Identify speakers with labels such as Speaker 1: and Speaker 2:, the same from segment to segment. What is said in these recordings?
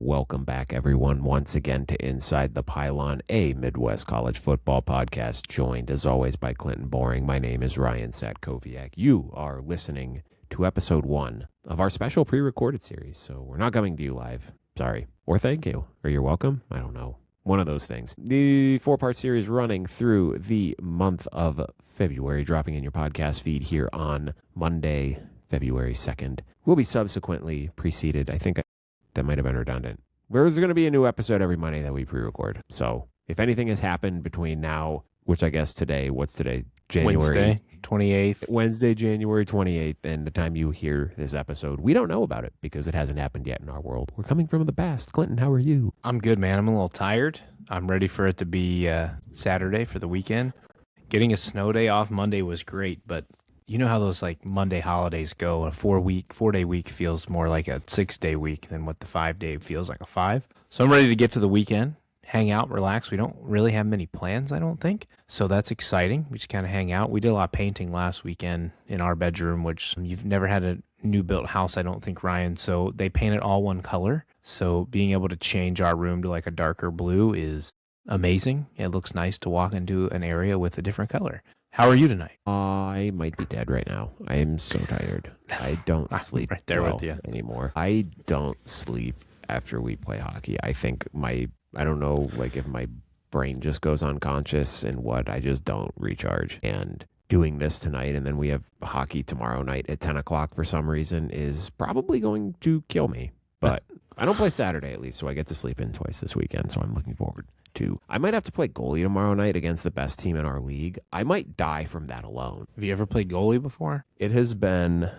Speaker 1: Welcome back, everyone, once again to Inside the Pylon, a Midwest college football podcast, joined as always by Clinton Boring. My name is Ryan Satkoviak. You are listening to episode 1 of our special pre-recorded series, so we're not coming to you live. Sorry. Or thank you. Or you're welcome. I don't know. One of those things. The 4-part series running through the month of February, dropping in your podcast feed here on Monday, February 2nd. Will be subsequently preceded, I think that might have been redundant. There's going to be a new episode every Monday that we pre-record. So if anything has happened between now, which I guess today, what's today?
Speaker 2: Wednesday, 28th.
Speaker 1: Wednesday, January 28th, and the time you hear this episode, we don't know about it because it hasn't happened yet in our world. We're coming from the past. Clinton, how are you?
Speaker 2: I'm good, man. I'm a little tired. I'm ready for it to be Saturday for the weekend. Getting a snow day off Monday was great, but you know how those like Monday holidays go. A 4-day week feels more like a 6-day week than what the 5-day feels like a 5. So I'm ready to get to the weekend, hang out, relax. We don't really have many plans, I don't think. So that's exciting. We just kind of hang out. We did a lot of painting last weekend in our bedroom, which you've never had a new built house, I don't think, Ryan. So they painted all one color. So being able to change our room to like a darker blue is amazing. It looks nice to walk into an area with a different color. How are you tonight?
Speaker 1: I might be dead right now. I am so tired. I don't sleep
Speaker 2: right there
Speaker 1: well
Speaker 2: with you
Speaker 1: anymore. I don't sleep after we play hockey. I think I don't know, like if my brain just goes unconscious and what, I just don't recharge. And doing this tonight, and then we have hockey tomorrow night at 10 o'clock for some reason, is probably going to kill me. But I don't play Saturday at least, so I get to sleep in twice this weekend, so I'm looking forward to. I might have to play goalie tomorrow night against the best team in our league. I might die from that alone.
Speaker 2: Have you ever played goalie before?
Speaker 1: It has been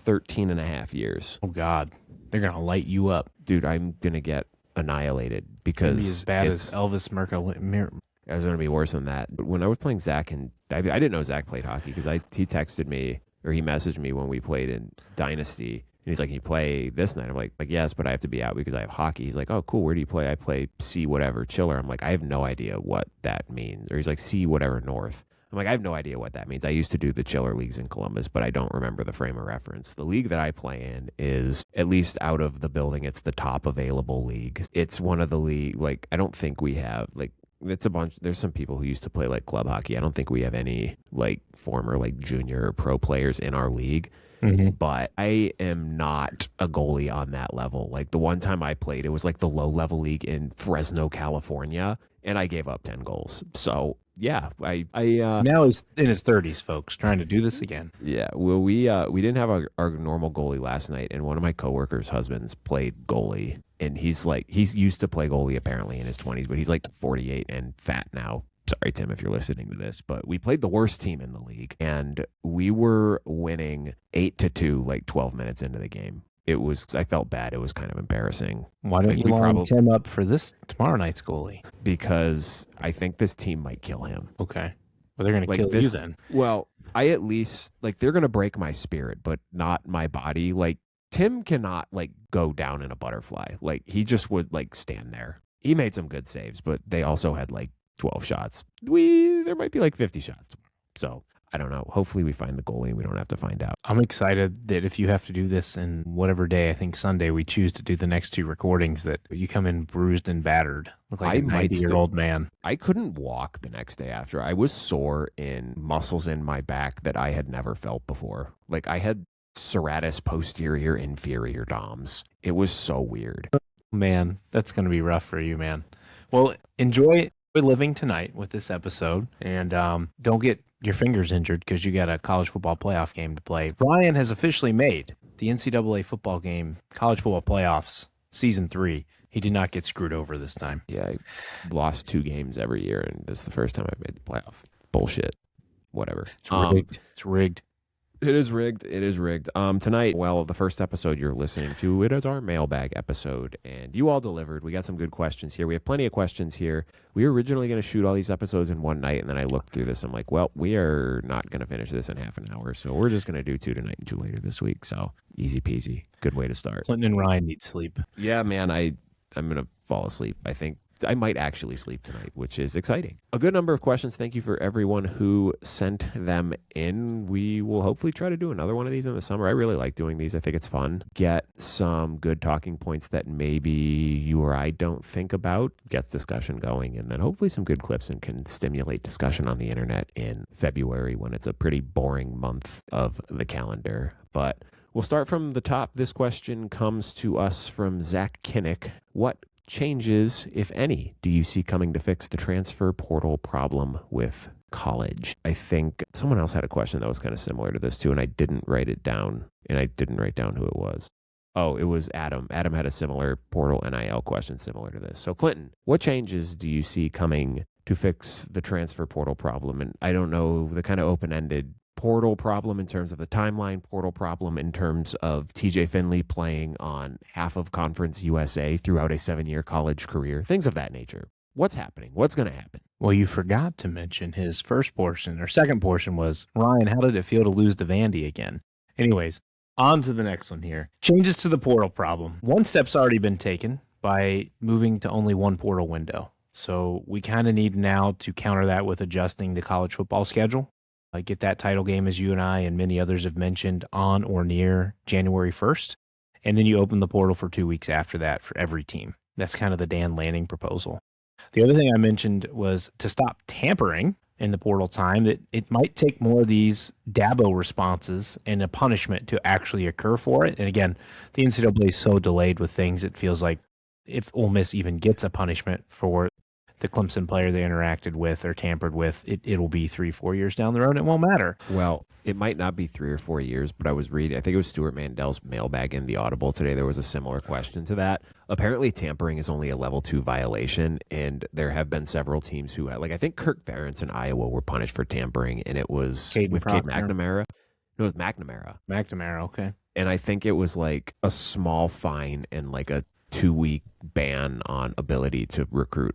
Speaker 1: 13 and a half years.
Speaker 2: Oh, God. They're going to light you up.
Speaker 1: Dude, I'm going to get annihilated because
Speaker 2: be as bad as Elvis Merkel.
Speaker 1: It was going to be worse than that. But when I was playing Zach, and I didn't know Zach played hockey because he texted me, or he messaged me when we played in Dynasty. And he's like, "Can you play this night?" I'm like, yes, but I have to be out because I have hockey. He's like, "Oh, cool. Where do you play?" I play C whatever Chiller. I'm like, I have no idea what that means. Or he's like, C whatever North. I'm like, I have no idea what that means. I used to do the Chiller leagues in Columbus, but I don't remember the frame of reference. The league that I play in is, at least out of the building, it's the top available league. It's one of the league, like, I don't think we have, like, it's a bunch. There's some people who used to play like club hockey. I don't think we have any like former like junior or pro players in our league. Mm-hmm. But I am not a goalie on that level. Like the one time I played, it was like the low level league in Fresno, California, and I gave up 10 goals. So yeah, I
Speaker 2: now he's in his 30s, folks, trying to do this again.
Speaker 1: Yeah, well, we didn't have our normal goalie last night, and one of my coworkers' husbands played goalie, and he's used to play goalie apparently in his 20s, but he's like 48 and fat now. Sorry, Tim, if you're listening to this, but we played the worst team in the league, and we were winning 8-2 like 12 minutes into the game. I felt bad. It was kind of embarrassing.
Speaker 2: Why don't you line Tim up for this tomorrow night's goalie?
Speaker 1: Because I think this team might kill him.
Speaker 2: Okay. Well, they're going to kill you then.
Speaker 1: Well, I at least, like, they're going to break my spirit, but not my body. Like, Tim cannot, like, go down in a butterfly. Like, he just would, like, stand there. He made some good saves, but they also had, like, 12 shots. There might be, like, 50 shots tomorrow. So I don't know. Hopefully we find the goalie and we don't have to find out.
Speaker 2: I'm excited that if you have to do this in whatever day, I think Sunday, we choose to do the next 2 recordings, that you come in bruised and battered. Look like a 90-year-old man.
Speaker 1: I couldn't walk the next day after. I was sore in muscles in my back that I had never felt before. Like I had serratus posterior inferior DOMS. It was so weird.
Speaker 2: Man, that's going to be rough for you, man. Well, enjoy living tonight with this episode, and don't get your fingers injured because you got a college football playoff game to play. Ryan has officially made the NCAA football game, college football playoffs, season 3. He did not get screwed over this time.
Speaker 1: Yeah, I lost 2 games every year, and this is the first time I've made the playoff. Bullshit. Whatever.
Speaker 2: It's rigged. It's rigged.
Speaker 1: It is rigged. It is rigged. Tonight, well, the first episode you're listening to, it is our mailbag episode, and you all delivered. We got some good questions here. We have plenty of questions here. We were originally going to shoot all these episodes in one night, and then I looked through this. I'm like, well, we are not going to finish this in half an hour, so we're just going to do 2 tonight and 2 later this week. So easy peasy. Good way to start.
Speaker 2: Clinton and Ryan need sleep.
Speaker 1: Yeah, man, I'm going to fall asleep. I think I might actually sleep tonight, which is exciting. A good number of questions. Thank you for everyone who sent them in. We will hopefully try to do another one of these in the summer. I really like doing these. I think it's fun. Get some good talking points that maybe you or I don't think about, gets discussion going, and then hopefully some good clips and can stimulate discussion on the internet in February when it's a pretty boring month of the calendar. But we'll start from the top. This question comes to us from Zach Kinnick. What changes, if any, do you see coming to fix the transfer portal problem with college? I think someone else had a question that was kind of similar to this too, and I didn't write it down, and I didn't write down who it was. Oh, it was Adam. Adam had a similar portal NIL question similar to this. So Clinton, what changes do you see coming to fix the transfer portal problem? And I don't know, the kind of open-ended portal problem in terms of the timeline, portal problem in terms of TJ Finley playing on half of Conference USA throughout a 7-year college career, things of that nature. What's happening? What's going to happen?
Speaker 2: Well, you forgot to mention his first portion, or second portion was, Ryan, how did it feel to lose to Vandy again? Anyways, on to the next one here. Changes to the portal problem. One step's already been taken by moving to only one portal window. So we kind of need now to counter that with adjusting the college football schedule. Get that title game, as you and I and many others have mentioned, on or near January 1st. And then you open the portal for 2 weeks after that for every team. That's kind of the Dan Lanning proposal. The other thing I mentioned was to stop tampering in the portal time, that it might take more of these Dabo responses and a punishment to actually occur for it. And again, the NCAA is so delayed with things, it feels like if Ole Miss even gets a punishment for the Clemson player they interacted with or tampered with, it'll be 3-4 years down the road. It won't matter.
Speaker 1: Well, it might not be 3 or 4 years, but I was reading, I think it was Stuart Mandel's mailbag in the Audible today. There was a similar question to that. Apparently, tampering is only a level 2 violation, and there have been several teams who, I think Kirk Ferentz in Iowa were punished for tampering, and it was with Cade McNamara. No, it was McNamara.
Speaker 2: McNamara, okay.
Speaker 1: And I think it was like a small fine and like a 2-week ban on ability to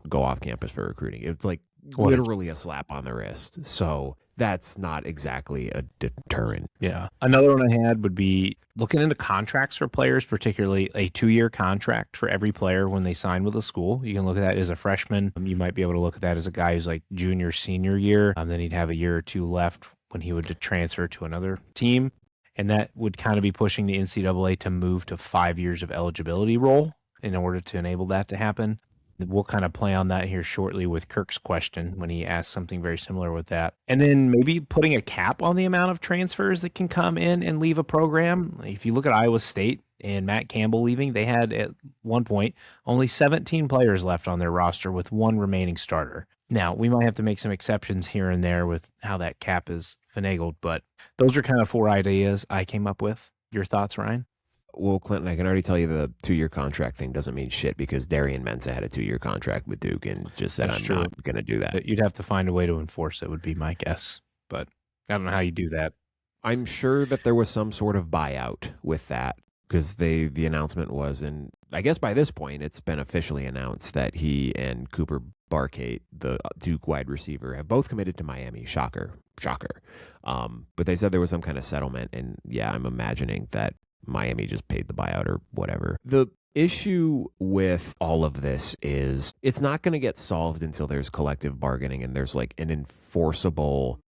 Speaker 1: go off campus for recruiting. It's like literally a slap on the wrist. So that's not exactly a deterrent.
Speaker 2: Yeah. Another one I had would be looking into contracts for players, particularly a 2-year contract for every player when they sign with a school. You can look at that as a freshman. You might be able to look at that as a guy who's like junior, senior year. Then he'd have a year or two left when he would transfer to another team. And that would kind of be pushing the NCAA to move to 5 years of eligibility role in order to enable that to happen. We'll kind of play on that here shortly with Kirk's question when he asked something very similar with that. And then maybe putting a cap on the amount of transfers that can come in and leave a program. If you look at Iowa State and Matt Campbell leaving, they had at one point only 17 players left on their roster with one remaining starter. Now, we might have to make some exceptions here and there with how that cap is finagled, but those are kind of 4 ideas I came up with. Your thoughts, Ryan?
Speaker 1: Well, Clinton, I can already tell you the 2-year contract thing doesn't mean shit because Darian Mensah had a 2-year contract with Duke and just said, I'm not going to do that.
Speaker 2: You'd have to find a way to enforce it, would be my guess. But I don't know how you do that.
Speaker 1: I'm sure that there was some sort of buyout with that because the announcement was, and I guess by this point it's been officially announced that he and Cooper Barkate, the Duke wide receiver, have both committed to Miami. Shocker. But they said there was some kind of settlement, and yeah, I'm imagining that Miami just paid the buyout or whatever. The issue with all of this is it's not going to get solved until there's collective bargaining and there's like an enforceable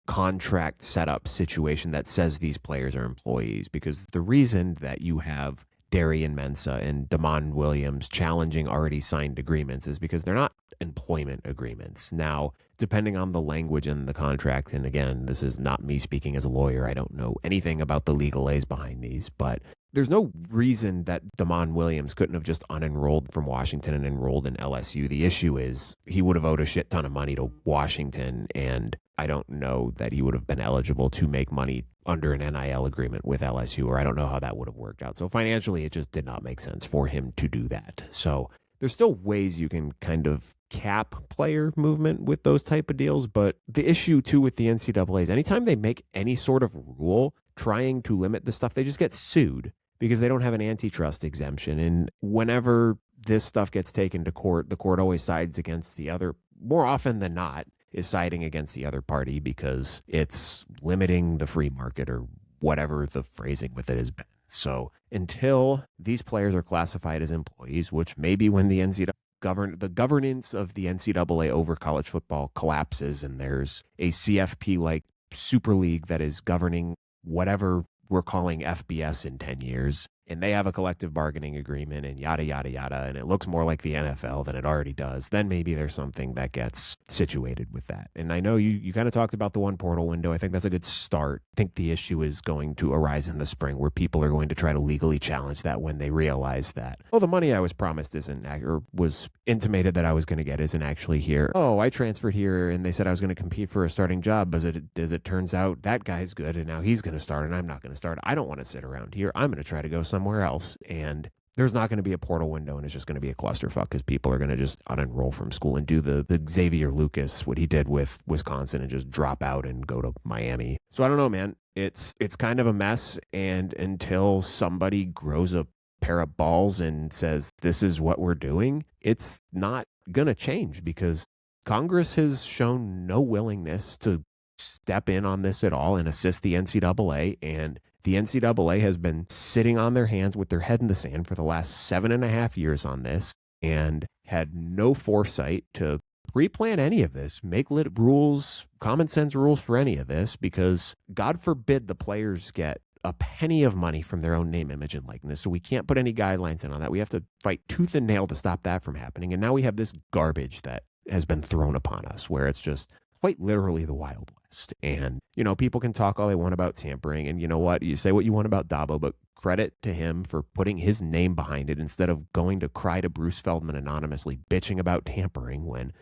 Speaker 1: contract setup situation that says these players are employees, because the reason that you have Darian Mensah and Damon Williams challenging already signed agreements is because they're not employment agreements. Now, depending on the language in the contract, and again, this is not me speaking as a lawyer, I don't know anything about the legalese behind these, but there's no reason that Damon Williams couldn't have just unenrolled from Washington and enrolled in LSU. The issue is he would have owed a shit ton of money to Washington, and I don't know that he would have been eligible to make money under an NIL agreement with LSU, or I don't know how that would have worked out. So financially, it just did not make sense for him to do that. So there's still ways you can kind of cap player movement with those type of deals, but the issue too with the NCAA is anytime they make any sort of rule trying to limit the stuff, they just get sued because they don't have an antitrust exemption. And whenever this stuff gets taken to court, the court always sides against the other, more often than not, is siding against the other party because it's limiting the free market or whatever the phrasing with it has been. So until these players are classified as employees, which maybe when the NCAA the governance of the NCAA over college football collapses, and there's a CFP like Super League that is governing whatever we're calling FBS in 10 years, and they have a collective bargaining agreement and yada, yada, yada, and it looks more like the NFL than it already does, then maybe there's something that gets situated with that. And I know you kind of talked about the one portal window. I think that's a good start. I think the issue is going to arise in the spring where people are going to try to legally challenge that when they realize that, oh, the money I was promised isn't, or was intimated that I was going to get isn't actually here. Oh, I transferred here and they said I was going to compete for a starting job, but as it turns out, that guy's good and now he's going to start and I'm not going to start. I don't want to sit around here. I'm going to try to go somewhere else. And there's not going to be a portal window, and it's just going to be a clusterfuck because people are going to just unenroll from school and do the Xavier Lucas, what he did with Wisconsin, and just drop out and go to Miami. So I don't know, man. It's kind of a mess, and until somebody grows a pair of balls and says, this is what we're doing, it's not going to change because Congress has shown no willingness to step in on this at all and assist the NCAA, and the NCAA has been sitting on their hands with their head in the sand for the last 7.5 years on this and had no foresight to pre-plan any of this, make rules, common sense rules for any of this, because God forbid the players get a penny of money from their own name, image, and likeness. So we can't put any guidelines in on that. We have to fight tooth and nail to stop that from happening. And now we have this garbage that has been thrown upon us where it's just quite literally the Wild West. And, people can talk all they want about tampering. And you know what? You say what you want about Dabo, but credit to him for putting his name behind it instead of going to cry to Bruce Feldman anonymously bitching about tampering when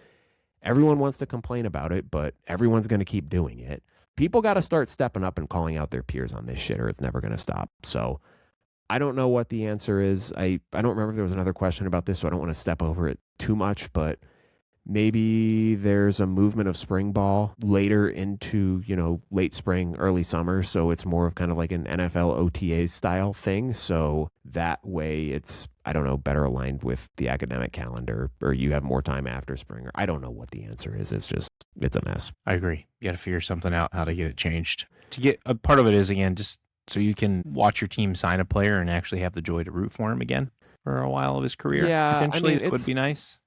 Speaker 1: everyone wants to complain about it, but everyone's going to keep doing it. People got to start stepping up and calling out their peers on this shit or it's never going to stop. So I don't know what the answer is. I don't remember if there was another question about this, so I don't want to step over it too much, but maybe there's a movement of spring ball later into, late spring, early summer. So it's more of kind of like an NFL OTA style thing. So that way it's, I don't know, better aligned with the academic calendar, or you have more time after spring, or I don't know what the answer is. It's a mess.
Speaker 2: I agree. You got to figure something out, how to get it changed. To get a part of it is, again, just so you can watch your team sign a player and actually have the joy to root for him again for a while of his career.
Speaker 1: Yeah,
Speaker 2: potentially, it would be nice.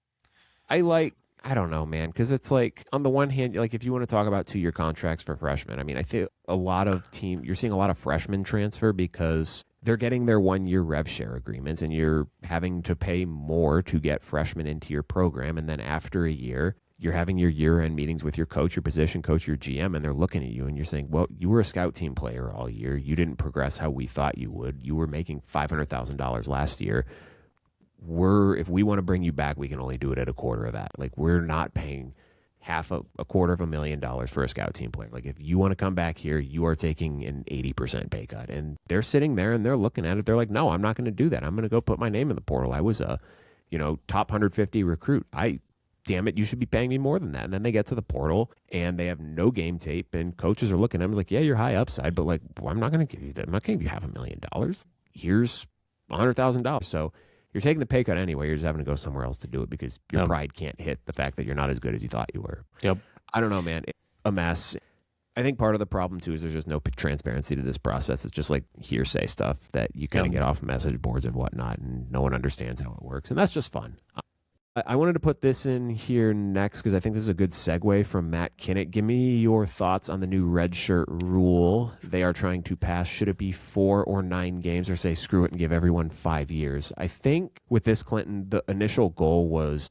Speaker 1: I don't know, man, because it's like, on the one hand, like if you want to talk about 2-year contracts for freshmen, I think a lot of you're seeing a lot of freshmen transfer because they're getting their 1-year rev share agreements and you're having to pay more to get freshmen into your program. And then after a year, you're having your year-end meetings with your coach, your position coach, your GM, and they're looking at you and you're saying, well, you were a scout team player all year. You didn't progress how we thought you would. You were making $500,000 last year. If we want to bring you back, we can only do it at a quarter of that. Like, we're not paying a quarter of $1,000,000 for a scout team player. Like, if you want to come back here, you are taking an 80% pay cut. And they're sitting there and they're looking at it. They're like, no, I'm not going to do that. I'm going to go put my name in the portal. I was a, top 150 recruit. Damn it, you should be paying me more than that. And then they get to the portal and they have no game tape and coaches are looking at them like, yeah, you're high upside, but like, well, I'm not going to give you that. I'm not going to give you $500,000. Here's $100,000. So you're taking the pay cut anyway. You're just having to go somewhere else to do it because your pride can't hit the fact that you're not as good as you thought you were.
Speaker 2: Yep.
Speaker 1: I don't know, man. It's a mess. I think part of the problem, too, is there's just no transparency to this process. It's just like hearsay stuff that you kind of get off message boards and whatnot, and no one understands how it works. And that's just fun. I wanted to put this in here next because I think this is a good segue from Matt Kinnick. Give me your thoughts on the new redshirt rule they are trying to pass. Should it be 4 or 9 games, or say screw it and give everyone 5 years? I think with this, Clinton, the initial goal was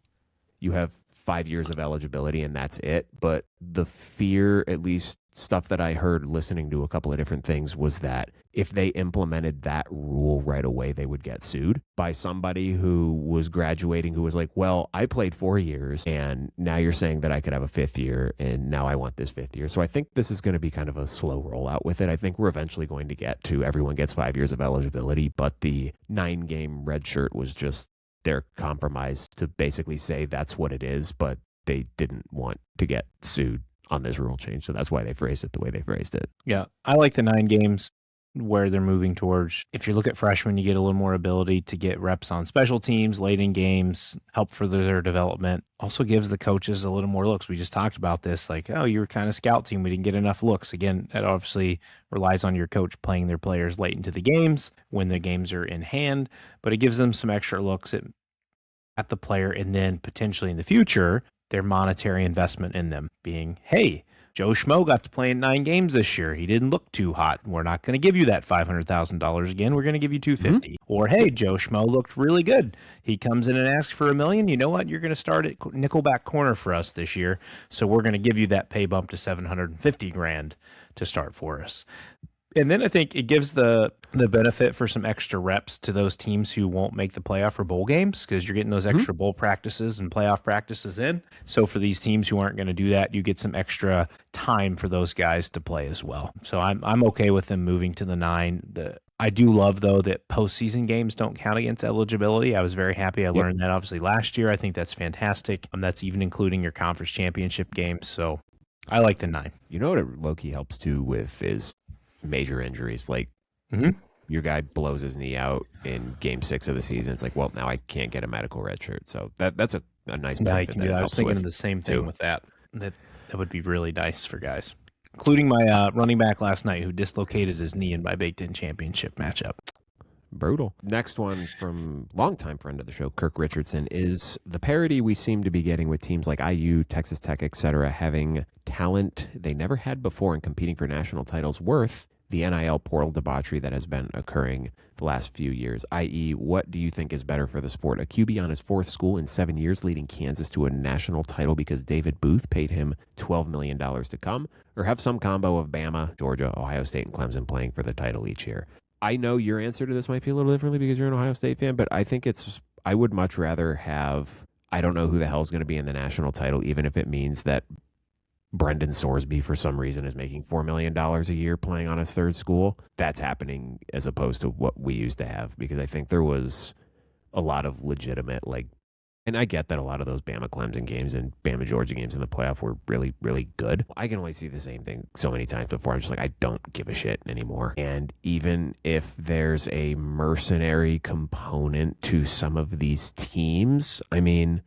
Speaker 1: you have 5 years of eligibility and that's it. But the fear, at least stuff that I heard listening to a couple of different things, was that if they implemented that rule right away, they would get sued by somebody who was graduating, who was like, well, I played 4 years and now you're saying that I could have a 5th year and now I want this 5th year. So I think this is going to be kind of a slow rollout with it. I think we're eventually going to get to everyone gets 5 years of eligibility, but the 9-game red shirt was just their compromise to basically say that's what it is, but they didn't want to get sued on this rule change. So that's why they phrased it the way they phrased it.
Speaker 2: Yeah, I like the 9 games where they're moving towards. If you look at freshmen, you get a little more ability to get reps on special teams, late in games, help further their development. Also gives the coaches a little more looks. We just talked about this, like, oh, you were kind of scout team. We didn't get enough looks. Again, that obviously relies on your coach playing their players late into the games when the games are in hand, but it gives them some extra looks. It at the player, and then potentially in the future, their monetary investment in them being, hey, Joe Schmo got to play in 9 games this year. He didn't look too hot. We're not going to give you that $500,000 again. We're going to give you $250,000. Or, hey, Joe Schmo looked really good. He comes in and asks for $1 million. You know what? You're going to start at nickelback corner for us this year. So we're going to give you that pay bump to $750,000 to start for us. And then I think it gives the benefit for some extra reps to those teams who won't make the playoff or bowl games, because you're getting those extra bowl practices and playoff practices in. So for these teams who aren't going to do that, you get some extra time for those guys to play as well. So I'm okay with them moving to the 9. I do love, though, that postseason games don't count against eligibility. I was very happy I learned that obviously last year. I think that's fantastic. That's even including your conference championship games. So I like the 9.
Speaker 1: You know what it low-key helps too with is major injuries. Like your guy blows his knee out in game 6 of the season. It's like, well, now I can't get a medical red shirt. So that's a nice benefit.
Speaker 2: I was thinking of the same thing with that. That would be really nice for guys, including my running back last night who dislocated his knee in my Big Ten championship matchup.
Speaker 1: Brutal. Next one from longtime friend of the show, Kirk Richardson, is the parity we seem to be getting with teams like IU, Texas Tech, etc., having talent they never had before and competing for national titles worth the NIL portal debauchery that has been occurring the last few years, i.e., what do you think is better for the sport? A QB on his 4th school in 7 years leading Kansas to a national title because David Booth paid him $12 million to come, or have some combo of Bama, Georgia, Ohio State, and Clemson playing for the title each year? I know your answer to this might be a little differently because you're an Ohio State fan, but I think I would much rather have, I don't know who the hell is going to be in the national title, even if it means that Brendan Sorsby, for some reason, is making $4 million a year playing on his 3rd school. That's happening as opposed to what we used to have, because I think there was a lot of legitimate, and I get that a lot of those Bama Clemson games and Bama Georgia games in the playoff were really, really good. I can only see the same thing so many times before. I'm just like, I don't give a shit anymore. And even if there's a mercenary component to some of these teams, I mean,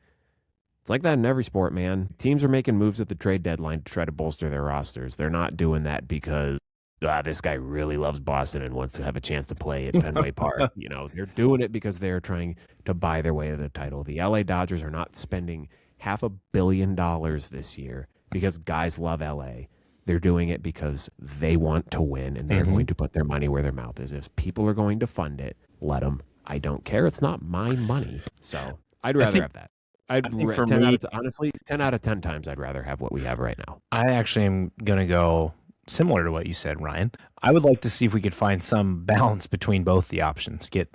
Speaker 1: it's like that in every sport, man. Teams are making moves at the trade deadline to try to bolster their rosters. They're not doing that because this guy really loves Boston and wants to have a chance to play at Fenway Park. They're doing it because they're trying to buy their way to the title. The LA Dodgers are not spending $500 million this year because guys love LA. They're doing it because they want to win, and they're going to put their money where their mouth is. If people are going to fund it, let them. I don't care. It's not my money. So I'd rather have that. Honestly, 10 out of 10 times I'd rather have what we have right now.
Speaker 2: I actually am going to go similar to what you said, Ryan. I would like to see if we could find some balance between both the options. Get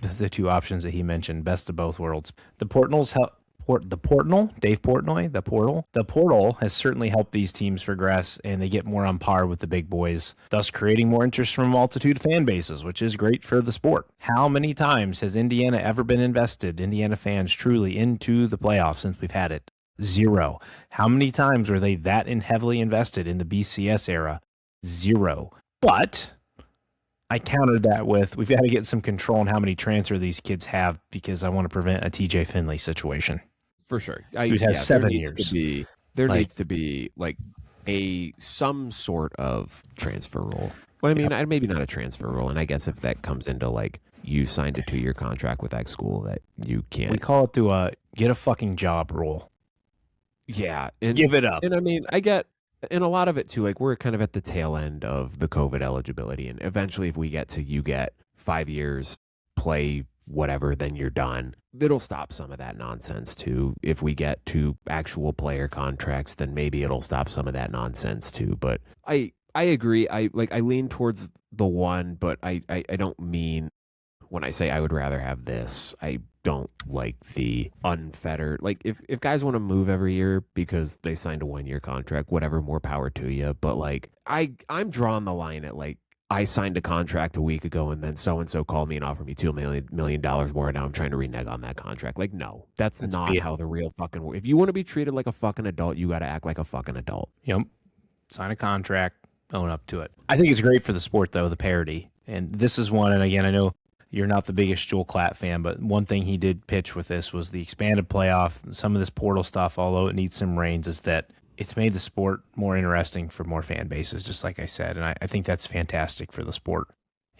Speaker 2: the 2 options that he mentioned, best of both worlds. The portal, Dave Portnoy, the portal has certainly helped these teams progress, and they get more on par with the big boys, thus creating more interest from a multitude of fan bases, which is great for the sport. How many times has Indiana ever been invested, Indiana fans truly, into the playoffs since we've had it? 0. How many times were they that heavily invested in the BCS era? 0. But I countered that with, we've got to get some control on how many transfer these kids have, because I want to prevent a TJ Finley situation.
Speaker 1: For sure.
Speaker 2: Who has 7 years.
Speaker 1: There needs to be some sort of transfer rule. Well, I mean, maybe not a transfer rule. And I guess if that comes into you signed a 2-year contract with that school that you can't.
Speaker 2: We call it the get a fucking job rule.
Speaker 1: Yeah. And
Speaker 2: give it up.
Speaker 1: And I mean, I get, and a lot of it too, we're kind of at the tail end of the COVID eligibility. And eventually if we get to, you get 5 years, play whatever, then you're done. It'll stop some of that nonsense too. If we get to actual player contracts, then maybe it'll stop some of that nonsense too. But I agree. I lean towards the 1, but I don't mean when I say I would rather have this, I don't like the unfettered. If guys want to move every year because they signed a 1-year contract, whatever, more power to you. But I'm drawing the line at I signed a contract a week ago and then so-and-so called me and offered me $2 million more, and now I'm trying to renege on that contract. No, that's not how the real fucking work. If you want to be treated like a fucking adult, you got to act like a fucking adult.
Speaker 2: Yep. Sign a contract, own up to it. I think it's great for the sport, though, the parity. And this is one, and again, I know you're not the biggest Joel Klatt fan, but one thing he did pitch with this was the expanded playoff, some of this portal stuff, although it needs some reins, is that it's made the sport more interesting for more fan bases, just like I said. And I think that's fantastic for the sport.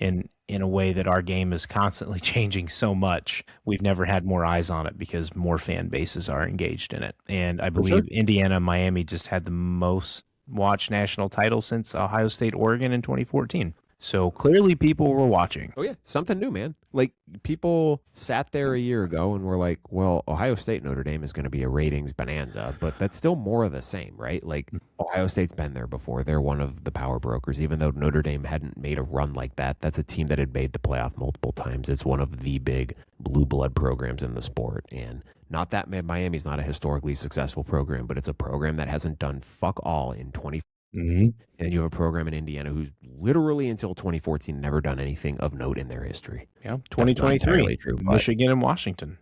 Speaker 2: in a way that our game is constantly changing so much. We've never had more eyes on it because more fan bases are engaged in it. And I believe Indiana and Miami just had the most watched national title since Ohio State, Oregon in 2014. So clearly people were watching.
Speaker 1: Oh, yeah. Something new, man. Like, people sat there a year ago and were like, well, Ohio State Notre Dame is going to be a ratings bonanza, but that's still more of the same, right? Like, Ohio State's been there before. They're one of the power brokers. Even though Notre Dame hadn't made a run like that, that's a team that had made the playoff multiple times. It's one of the big blue blood programs in the sport. And not that Miami's not a historically successful program, but it's a program that hasn't done fuck all in 20. And you have a program in Indiana who's literally until 2014 never done anything of note in their history.
Speaker 2: Yeah, 2023, true, Michigan and Washington.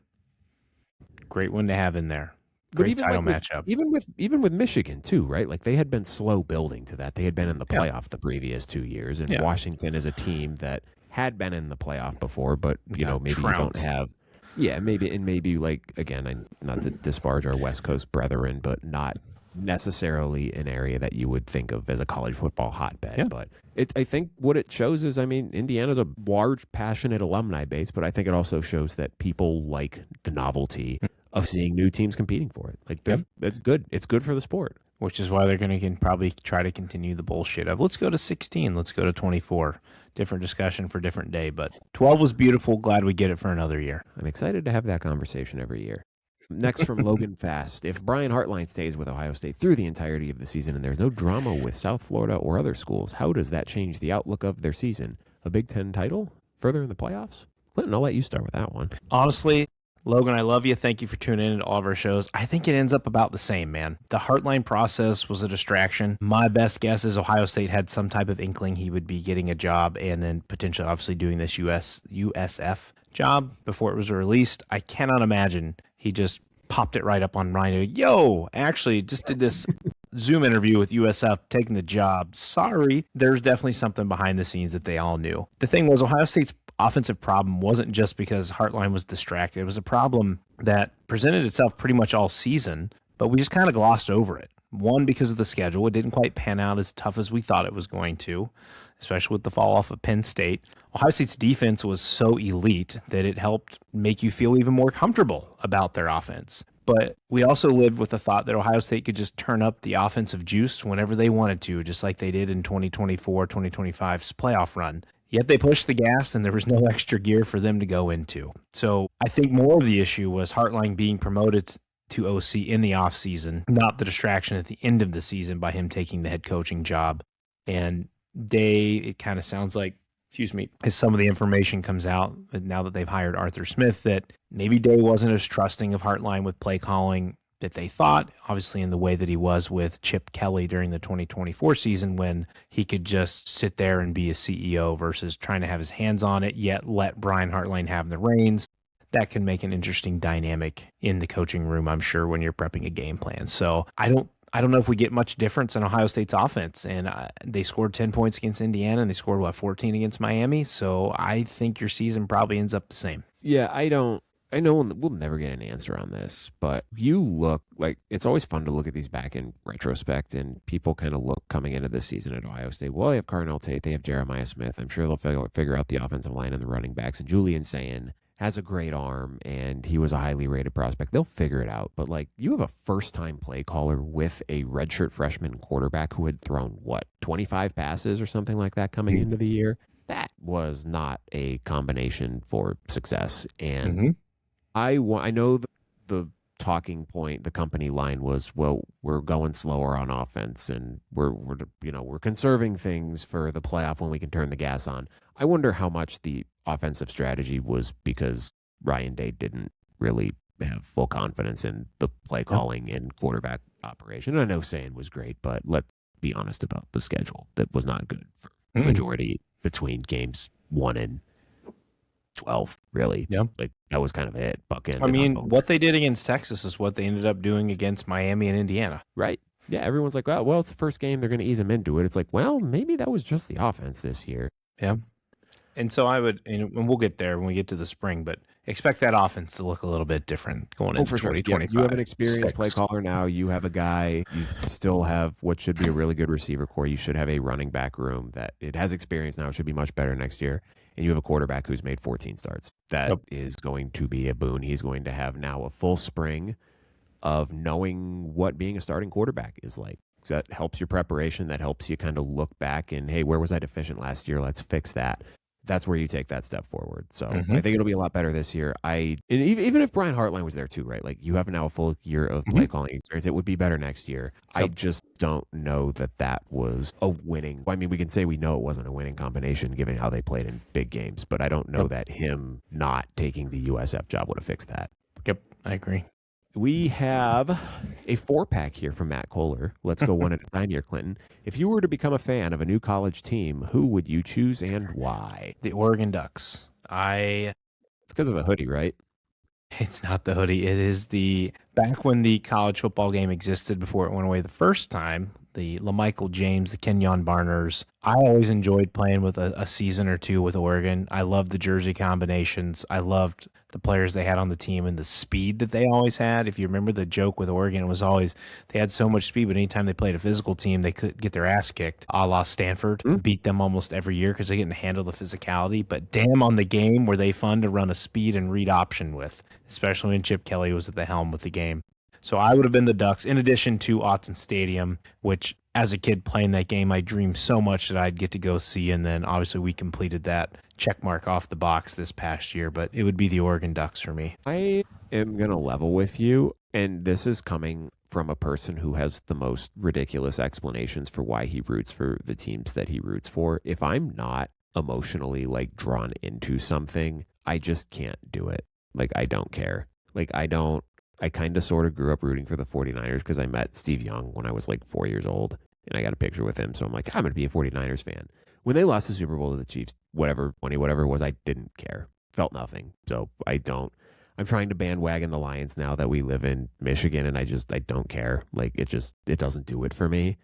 Speaker 2: Great one to have in there. Great title matchup.
Speaker 1: Even with Michigan too, right? Like, they had been slow building to that. They had been in the playoff the previous 2 years, and Washington is a team that had been in the playoff before, but maybe you don't have. Yeah, maybe like, again, not to disparage our West Coast brethren, but not necessarily an area that you would think of as a college football hotbed. But I think what it shows is, Indiana's a large, passionate alumni base, but I think it also shows that people like the novelty of seeing new teams competing for it. Like, that's good. It's good for the sport.
Speaker 2: Which is why they're going to probably try to continue the bullshit of, let's go to 16, let's go to 24. Different discussion for different day, but 12 was beautiful. Glad we get it for another year.
Speaker 1: I'm excited to have that conversation every year. Next from Logan Fast. If Brian Hartline stays with Ohio State through the entirety of the season and there's no drama with South Florida or other schools, how does that change the outlook of their season? A Big Ten title? Further in the playoffs? Clinton, I'll let you start with that one.
Speaker 2: Honestly, Logan, I love you. Thank you for tuning in to all of our shows. I think it ends up about the same, man. The Hartline process was a distraction. My best guess is Ohio State had some type of inkling he would be getting a job and then potentially obviously doing this USF job before it was released. I cannot imagine he just popped it right up on Ryan. Yo, actually just did this Zoom interview with USF, taking the job. Sorry. There's definitely something behind the scenes that they all knew. The thing was, Ohio State's offensive problem wasn't just because Hartline was distracted. It was a problem that presented itself pretty much all season, but we just kind of glossed over it. One, because of the schedule. It didn't quite pan out as tough as we thought it was going to, especially with the fall off of Penn State. Ohio State's defense was so elite that it helped make you feel even more comfortable about their offense. But we also lived with the thought that Ohio State could just turn up the offensive juice whenever they wanted to, just like they did in 2024-2025's playoff run. Yet they pushed the gas and there was no extra gear for them to go into. So I think more of the issue was Hartline being promoted to OC in the offseason, not the distraction at the end of the season by him taking the head coaching job. And Day, it kind of sounds like, as some of the information comes out now that they've hired Arthur Smith, that maybe Day wasn't as trusting of Hartline with play calling that they thought, obviously in the way that he was with Chip Kelly during the 2024 season, when he could just sit there and be a CEO versus trying to have his hands on it, yet let Brian Hartline have the reins. That can make an interesting dynamic in the coaching room, I'm sure, when you're prepping a game plan. So I don't know if we get much difference in Ohio State's offense. And they scored 10 points against Indiana, and they scored, 14 against Miami. So I think your season probably ends up the same.
Speaker 1: Yeah, I know we'll never get an answer on this, but you look like it's always fun to look at these back in retrospect, and people kind of look coming into this season at Ohio State. Well, they have Carnell Tate, they have Jeremiah Smith. I'm sure they'll figure out the offensive line and the running backs. And Julian Sayin has a great arm, and he was a highly rated prospect. They'll figure it out. But you have a first-time play caller with a redshirt freshman quarterback who had thrown 25 passes or something like that coming into the year. That was not a combination for success, and I know the talking point, the company line was, well, we're going slower on offense and we're conserving things for the playoff when we can turn the gas on. I wonder how much the offensive strategy was because Ryan Day didn't really have full confidence in the play calling and quarterback operation. And I know Sayin was great, but let's be honest about the schedule. That was not good for the majority between games 1 and 12, really. Yeah. That was kind of it.
Speaker 2: What they did against Texas is what they ended up doing against Miami and Indiana.
Speaker 1: Right. Yeah, everyone's like, well, it's the first game. They're going to ease them into it. It's like, well, maybe that was just the offense this year.
Speaker 2: Yeah. And so and we'll get there when we get to the spring, but expect that offense to look a little bit different going into
Speaker 1: for sure.
Speaker 2: 2025.
Speaker 1: You have an experienced play caller now. You have a guy. You still have what should be a really good receiver core. You should have a running back room that it has experience now. It should be much better next year. And you have a quarterback who's made 14 starts. That is going to be a boon. He's going to have now a full spring of knowing what being a starting quarterback is like. So that helps your preparation. That helps you kind of look back and, hey, where was I deficient last year? Let's fix that. That's where you take that step forward. So I think it'll be a lot better this year. And even if Brian Hartline was there too, right? Like you have now a full year of play calling experience. It would be better next year. I just don't know that was a winning. I mean, we can say we know it wasn't a winning combination given how they played in big games, but I don't know that him not taking the USF job would have fixed that.
Speaker 2: Yep, I agree.
Speaker 1: We have a 4-pack here from Matt Kohler. Let's go one at a time here, Clinton. If you were to become a fan of a new college team, who would you choose and why?
Speaker 2: The Oregon Ducks.
Speaker 1: It's because of the hoodie, right?
Speaker 2: It's not the hoodie. It is back when the college football game existed before it went away the first time, the LaMichael James, the Kenyon Barners. I always enjoyed playing with a season or two with Oregon. I loved the jersey combinations. I loved the players they had on the team and the speed that they always had. If you remember the joke with Oregon, it was always they had so much speed, but anytime they played a physical team, they could get their ass kicked, a la Stanford, beat them almost every year because they couldn't handle the physicality. But damn, on the game were they fun to run a speed and read option with, especially when Chip Kelly was at the helm with the game. So I would have been the Ducks, in addition to Autzen Stadium, which as a kid playing that game, I dreamed so much that I'd get to go see. And then obviously we completed that check mark off the box this past year, but it would be the Oregon Ducks for me.
Speaker 1: I am going to level with you, and this is coming from a person who has the most ridiculous explanations for why he roots for the teams that he roots for. If I'm not emotionally like drawn into something, I just can't do it. Like, I don't care. Like, I kind of sort of grew up rooting for the 49ers because I met Steve Young when I was like 4 years old, and I got a picture with him. So I'm like, I'm going to be a 49ers fan. When they lost the Super Bowl to the Chiefs, whatever it was, I didn't care. Felt nothing. So I'm trying to bandwagon the Lions now that we live in Michigan, and I don't care. Like, it doesn't do it for me.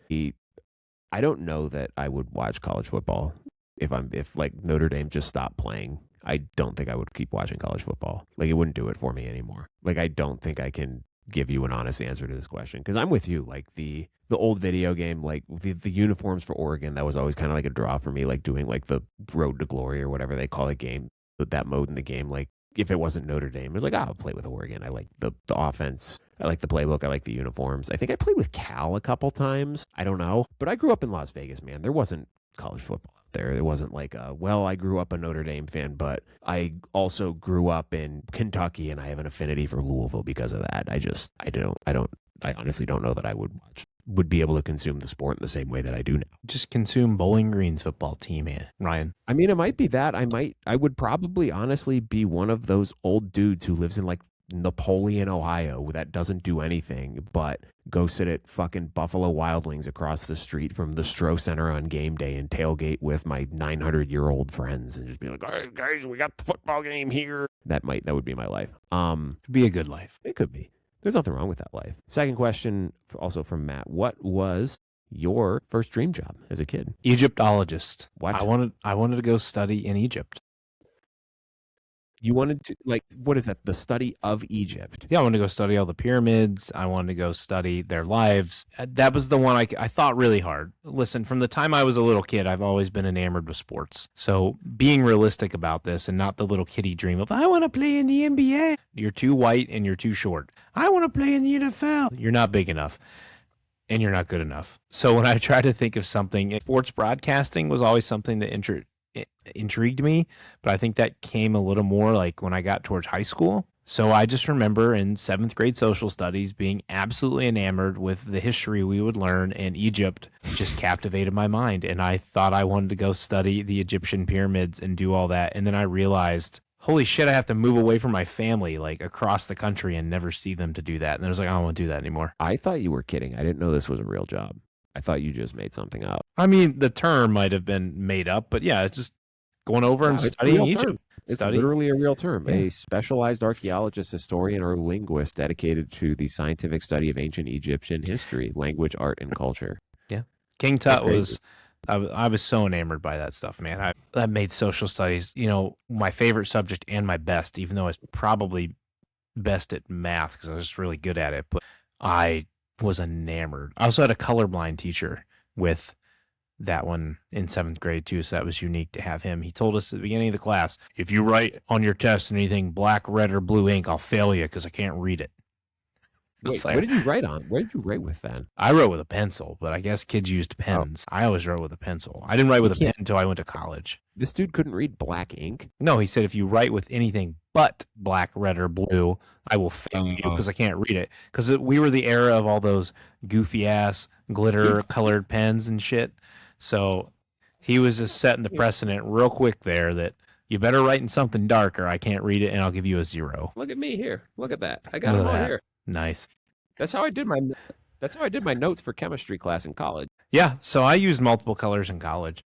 Speaker 1: I don't know that I would watch college football if like Notre Dame just stopped playing. I don't think I would keep watching college football. Like, it wouldn't do it for me anymore. Like, I don't think I can give you an honest answer to this question because I'm with you. Like the old video game, like the uniforms for Oregon, that was always kind of like a draw for me, like doing like the Road to Glory or whatever they call it game, that mode in the game. Like, if it wasn't Notre Dame, it was like, I'll play with Oregon. I like the offense. I like the playbook. I like the uniforms. I think I played with Cal a couple times. I don't know. But I grew up in Las Vegas, man. There wasn't college football there. It wasn't like I grew up a Notre Dame fan, but I also grew up in Kentucky and I have an affinity for Louisville because of that. I honestly don't know that I would be able to consume the sport in the same way that I do now.
Speaker 2: Just consume Bowling Green's football team, Ryan.
Speaker 1: I mean, it might be that. I would probably honestly be one of those old dudes who lives in like Napoleon, Ohio, that doesn't do anything but go sit at fucking Buffalo Wild Wings across the street from the Stroh Center on game day and tailgate with my 900-year-old friends and just be like, all right, guys, we got the football game here. That would be my life.
Speaker 2: It'd be a good life.
Speaker 1: It could be. There's nothing wrong with that life. Second question, also from Matt. What was your first dream job as a kid?
Speaker 2: Egyptologist.
Speaker 1: What?
Speaker 2: I wanted to go study in Egypt.
Speaker 1: You wanted to, like, what is that? The study of Egypt?
Speaker 2: Yeah, I wanted to go study all the pyramids. I wanted to go study their lives. That was the one I thought really hard. Listen, from the time I was a little kid, I've always been enamored with sports. So being realistic about this and not the little kiddie dream of, I want to play in the NBA. You're too white and you're too short. I want to play in the NFL. You're not big enough. And you're not good enough. So when I tried to think of something, sports broadcasting was always something that intrigued me, but I think that came a little more like when I got towards high school. So I just remember in 7th grade social studies being absolutely enamored with the history we would learn, and Egypt just captivated my mind. And I thought I wanted to go study the Egyptian pyramids and do all that. And then I realized, holy shit, I have to move away from my family, like across the country, and never see them to do that. And I was like, I don't want to do that anymore.
Speaker 1: I thought you were kidding. I didn't know this was a real job. I thought you just made something up.
Speaker 2: I mean, the term might have been made up, but yeah, it's just going over and studying Egypt.
Speaker 1: It's literally a real term. Yeah. A specialized archaeologist, historian, or linguist dedicated to the scientific study of ancient Egyptian history, language, art, and culture.
Speaker 2: Yeah. King Tut was I was so enamored by that stuff, man. That made social studies, my favorite subject and my best, even though I was probably best at math because I was just really good at it. But I was enamored. I also had a colorblind teacher with that one in 7th grade too, so that was unique to have him. He told us at the beginning of the class, if you write on your test anything black, red, or blue ink, I'll fail you because I can't read it.
Speaker 1: Wait, what did you write on? Where did you write with then?
Speaker 2: I wrote with a pencil, but I guess kids used pens. I always wrote with a pencil. I didn't write with a pen until I went to college.
Speaker 1: This dude couldn't read black ink?
Speaker 2: No, he said if you write with anything but black, red, or blue, I will fail you because I can't read it. Because we were the era of all those goofy ass glitter colored pens and shit. So he was just setting the precedent real quick there that you better write in something dark or I can't read it and I'll give you a 0.
Speaker 1: Look at me here. Look at that. I got them all here.
Speaker 2: Nice.
Speaker 1: That's how I did my notes for chemistry class in college.
Speaker 2: Yeah, so I used multiple colors in college.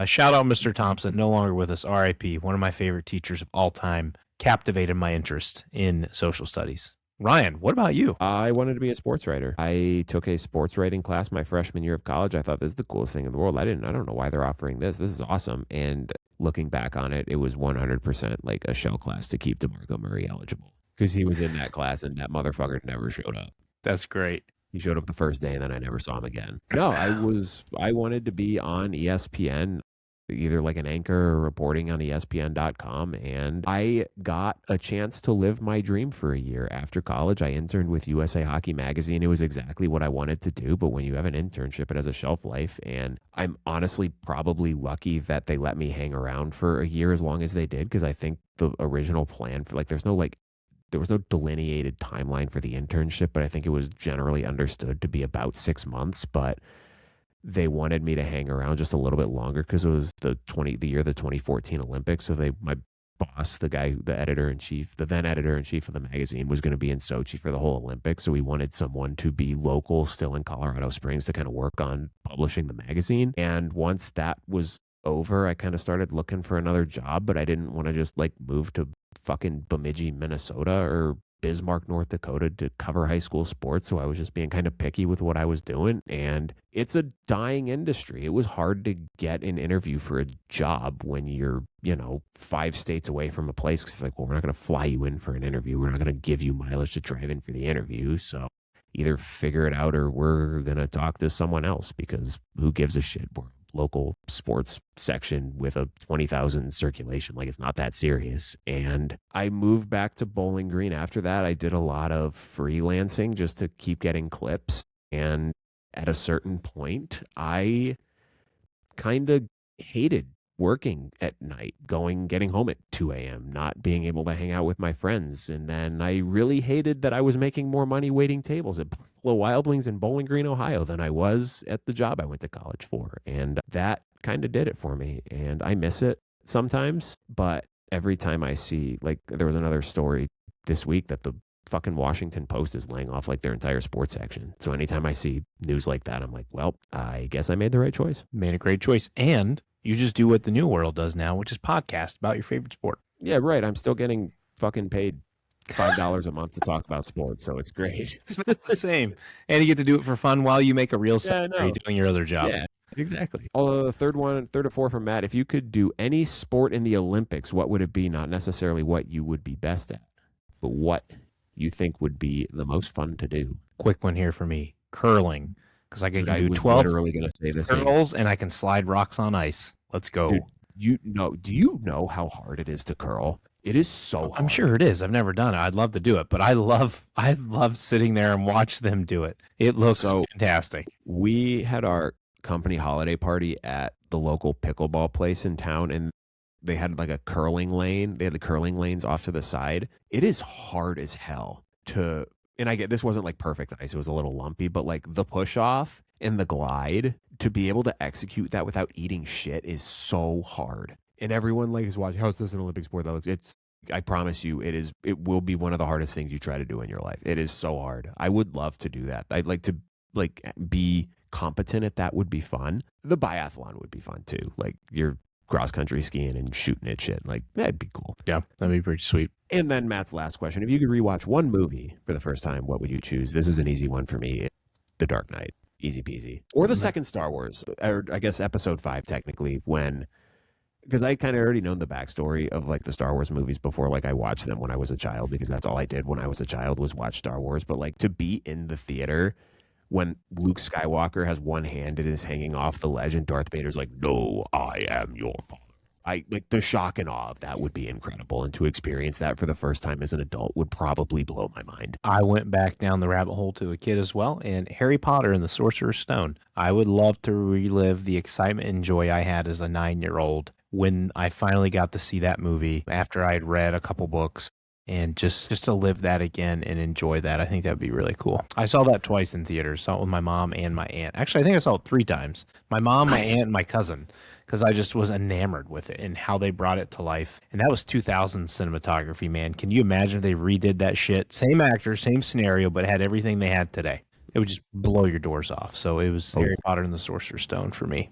Speaker 2: Shout out Mr. Thompson, no longer with us, RIP, one of my favorite teachers of all time, captivated my interest in social studies. Ryan, what about you?
Speaker 1: I wanted to be a sports writer. I took a sports writing class my freshman year of college. I thought this is the coolest thing in the world. I don't know why they're offering this. This is awesome. And looking back on it, it was 100% like a shell class to keep DeMarco Murray eligible because he was in that class and that motherfucker never showed up.
Speaker 2: That's great.
Speaker 1: He showed up the first day and then I never saw him again. No, I wanted to be on ESPN, either like an anchor or reporting on ESPN.com. And I got a chance to live my dream for a year. After college, I interned with USA Hockey Magazine. It was exactly what I wanted to do. But when you have an internship, it has a shelf life. And I'm honestly probably lucky that they let me hang around for a year as long as they did. Because I think the original plan for there was no delineated timeline for the internship, but I think it was generally understood to be about 6 months. But they wanted me to hang around just a little bit longer because it was the year of the 2014 Olympics. So my boss, the then editor in chief of the magazine, was going to be in Sochi for the whole Olympics. So we wanted someone to be local, still in Colorado Springs, to kind of work on publishing the magazine. And once that was over, I kind of started looking for another job, but I didn't want to just like move to fucking Bemidji, Minnesota or Bismarck, North Dakota to cover high school sports. So I was just being kind of picky with what I was doing. And it's a dying industry. It was hard to get an interview for a job when you're, 5 states away from a place. Because it's like, well, we're not going to fly you in for an interview. We're not going to give you mileage to drive in for the interview. So either figure it out or we're going to talk to someone else because who gives a shit? We're local sports section with a 20,000 circulation. Like, it's not that serious. And I moved back to Bowling Green. After that, I did a lot of freelancing just to keep getting clips. And at a certain point, I kind of hated working at night, getting home at 2 a.m., not being able to hang out with my friends. And then I really hated that I was making more money waiting tables at Buffalo Wild Wings in Bowling Green, Ohio than I was at the job I went to college for. And that kind of did it for me. And I miss it sometimes, but every time I see, like, there was another story this week that the fucking Washington Post is laying off like their entire sports section. So anytime I see news like that, I'm like, well, I guess I made the right choice.
Speaker 2: Made a great choice. And you just do what the new world does now, which is podcast about your favorite sport.
Speaker 1: Yeah, right. I'm still getting fucking paid $5 a month to talk about sports, so it's great.
Speaker 2: It's the same. And you get to do it for fun while you make a real salary doing your other job.
Speaker 1: Yeah, exactly. Third or four from Matt. If you could do any sport in the Olympics, what would it be? Not necessarily what you would be best at, but what you think would be the most fun to do.
Speaker 2: Quick one here for me. Curling. Because I can do 12 curls and I can slide rocks on ice. Let's go.
Speaker 1: Dude, do you know how hard it is to curl? It is so hard.
Speaker 2: I'm sure it is. I've never done it. I'd love to do it, but I love sitting there and watch them do it. It looks fantastic.
Speaker 1: We had our company holiday party at the local pickleball place in town, and they had like a curling lane. They had the curling lanes off to the side. It is hard as hell to... And I get this wasn't like perfect ice. It was a little lumpy, but like the push off and the glide, to be able to execute that without eating shit is so hard. And everyone like is watching, how's this an Olympic sport? I promise you, it will be one of the hardest things you try to do in your life. It is so hard. I would love to do that. I'd like to be competent at that would be fun. The biathlon would be fun too. Like you're cross country skiing and shooting at shit. Like that'd be cool.
Speaker 2: Yeah, that'd be pretty sweet.
Speaker 1: And then Matt's last question. If you could rewatch one movie for the first time, what would you choose? This is an easy one for me. The Dark Knight. easy peasy. Or the second Star Wars, or I guess Episode 5 technically, because I kind of already known the backstory of like the Star Wars movies before, like I watched them when I was a child, because that's all I did when I was a child was watch Star Wars. But like to be in the theater when Luke Skywalker has one hand and is hanging off the ledge and Darth Vader's like, "No, I am your father." Like the shock and awe of that would be incredible. And to experience that for the first time as an adult would probably blow my mind.
Speaker 2: I went back down the rabbit hole to a kid as well, and Harry Potter and the Sorcerer's Stone. I would love to relive the excitement and joy I had as a 9-year-old when I finally got to see that movie after I had read a couple books, and just to live that again and enjoy that. I think that would be really cool. I saw that twice in theaters. Saw it with my mom and my aunt. Actually, I think I saw it 3 times. My mom, my aunt, and my cousin, because I just was enamored with it and how they brought it to life. And that was 2000 cinematography, man. Can you imagine if they redid that shit? Same actor, same scenario, but had everything they had today. It would just blow your doors off. So it was Harry Potter and the Sorcerer's Stone for me.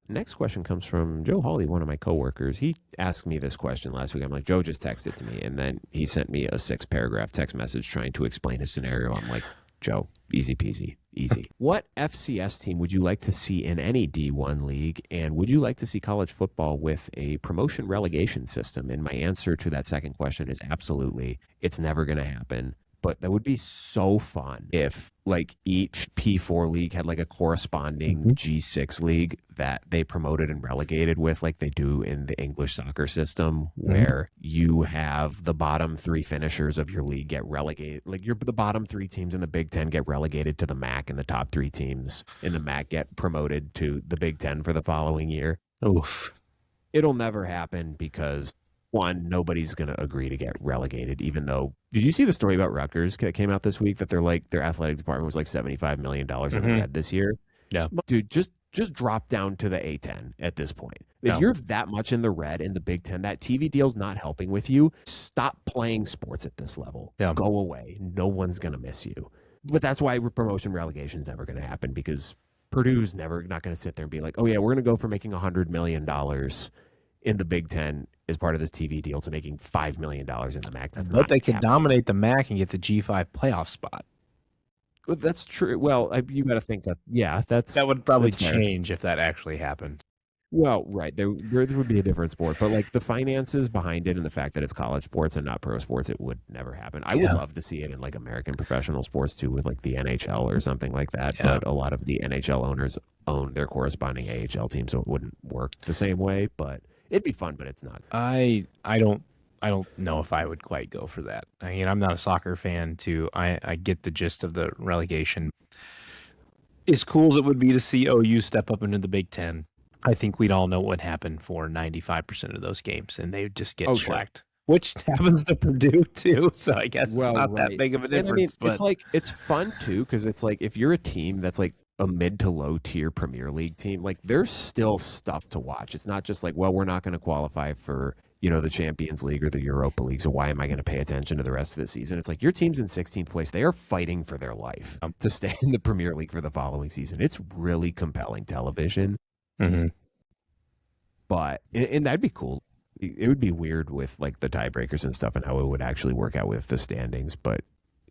Speaker 1: Next question comes from Joe Hawley, one of my coworkers. He asked me this question last week. I'm like, Joe just texted to me, and then he sent me a 6-paragraph text message trying to explain his scenario. I'm like, Joe, easy peasy, easy. What FCS team would you like to see in any D1 league, and would you like to see college football with a promotion relegation system? And my answer to that second question is absolutely. It's never going to happen. But that would be so fun if like each P4 league had like a corresponding G6 league that they promoted and relegated with, like they do in the English soccer system, where you have the bottom 3 finishers of your league get relegated. Like the bottom 3 teams in the Big Ten get relegated to the MAC, and the top 3 teams in the MAC get promoted to the Big Ten for the following year.
Speaker 2: Oof.
Speaker 1: It'll never happen because, one, nobody's going to agree to get relegated, even though, did you see the story about Rutgers that came out this week that their athletic department was like $75 million in the red this year?
Speaker 2: Yeah.
Speaker 1: Dude, just drop down to the A10 at this point. If you're that much in the red in the Big Ten, that TV deal's not helping with you. Stop playing sports at this level.
Speaker 2: Yeah.
Speaker 1: Go away. No one's going to miss you. But that's why promotion relegation is never going to happen, because Purdue's not going to sit there and be like, oh yeah, we're going to go from making $100 million in the Big Ten as part of this TV deal to making $5 million in the MAC.
Speaker 2: But they could dominate the MAC and get the G5 playoff spot.
Speaker 1: Well, that's true. Well, you got to think that, that
Speaker 2: would probably change if that actually happened.
Speaker 1: Well, right. There would be a different sport, but like the finances behind it and the fact that it's college sports and not pro sports, it would never happen. I would love to see it in like American professional sports too, with like the NHL or something like that. Yeah. But a lot of the NHL owners own their corresponding AHL team, so it wouldn't work the same way. But it'd be fun, but it's not.
Speaker 2: I don't know if I would quite go for that. I mean, I'm not a soccer fan too. I get the gist of the relegation. As cool as it would be to see OU step up into the Big Ten, I think we'd all know what would happen for 95% of those games, and they would just get shellacked. Sure. Which happens to Purdue too, so I guess it's not that big of a difference.
Speaker 1: And I mean, it's fun too, because it's like if you're a team that's like a mid to low tier Premier League team, like there's still stuff to watch. It's not just like, well, we're not going to qualify for, the Champions League or the Europa League, so why am I going to pay attention to the rest of the season? It's like your team's in 16th place. They are fighting for their life to stay in the Premier League for the following season. It's really compelling television.
Speaker 2: Mm-hmm.
Speaker 1: But, and that'd be cool. It would be weird with like the tiebreakers and stuff and how it would actually work out with the standings, but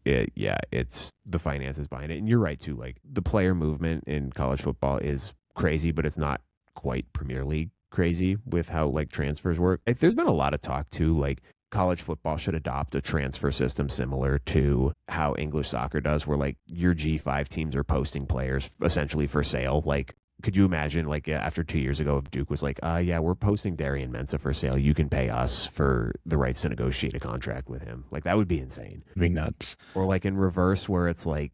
Speaker 1: it's the finances behind it. And you're right too, like the player movement in college football is crazy, but it's not quite Premier League crazy with how like transfers work. Like, there's been a lot of talk too, like college football should adopt a transfer system similar to how English soccer does, where like your G5 teams are posting players essentially for sale. Like, could you imagine, like, after 2 years ago, if Duke was like, we're posting Darian Mensah for sale. You can pay us for the rights to negotiate a contract with him. Like, that would be insane.
Speaker 2: It'd be nuts.
Speaker 1: Or like in reverse, where it's like,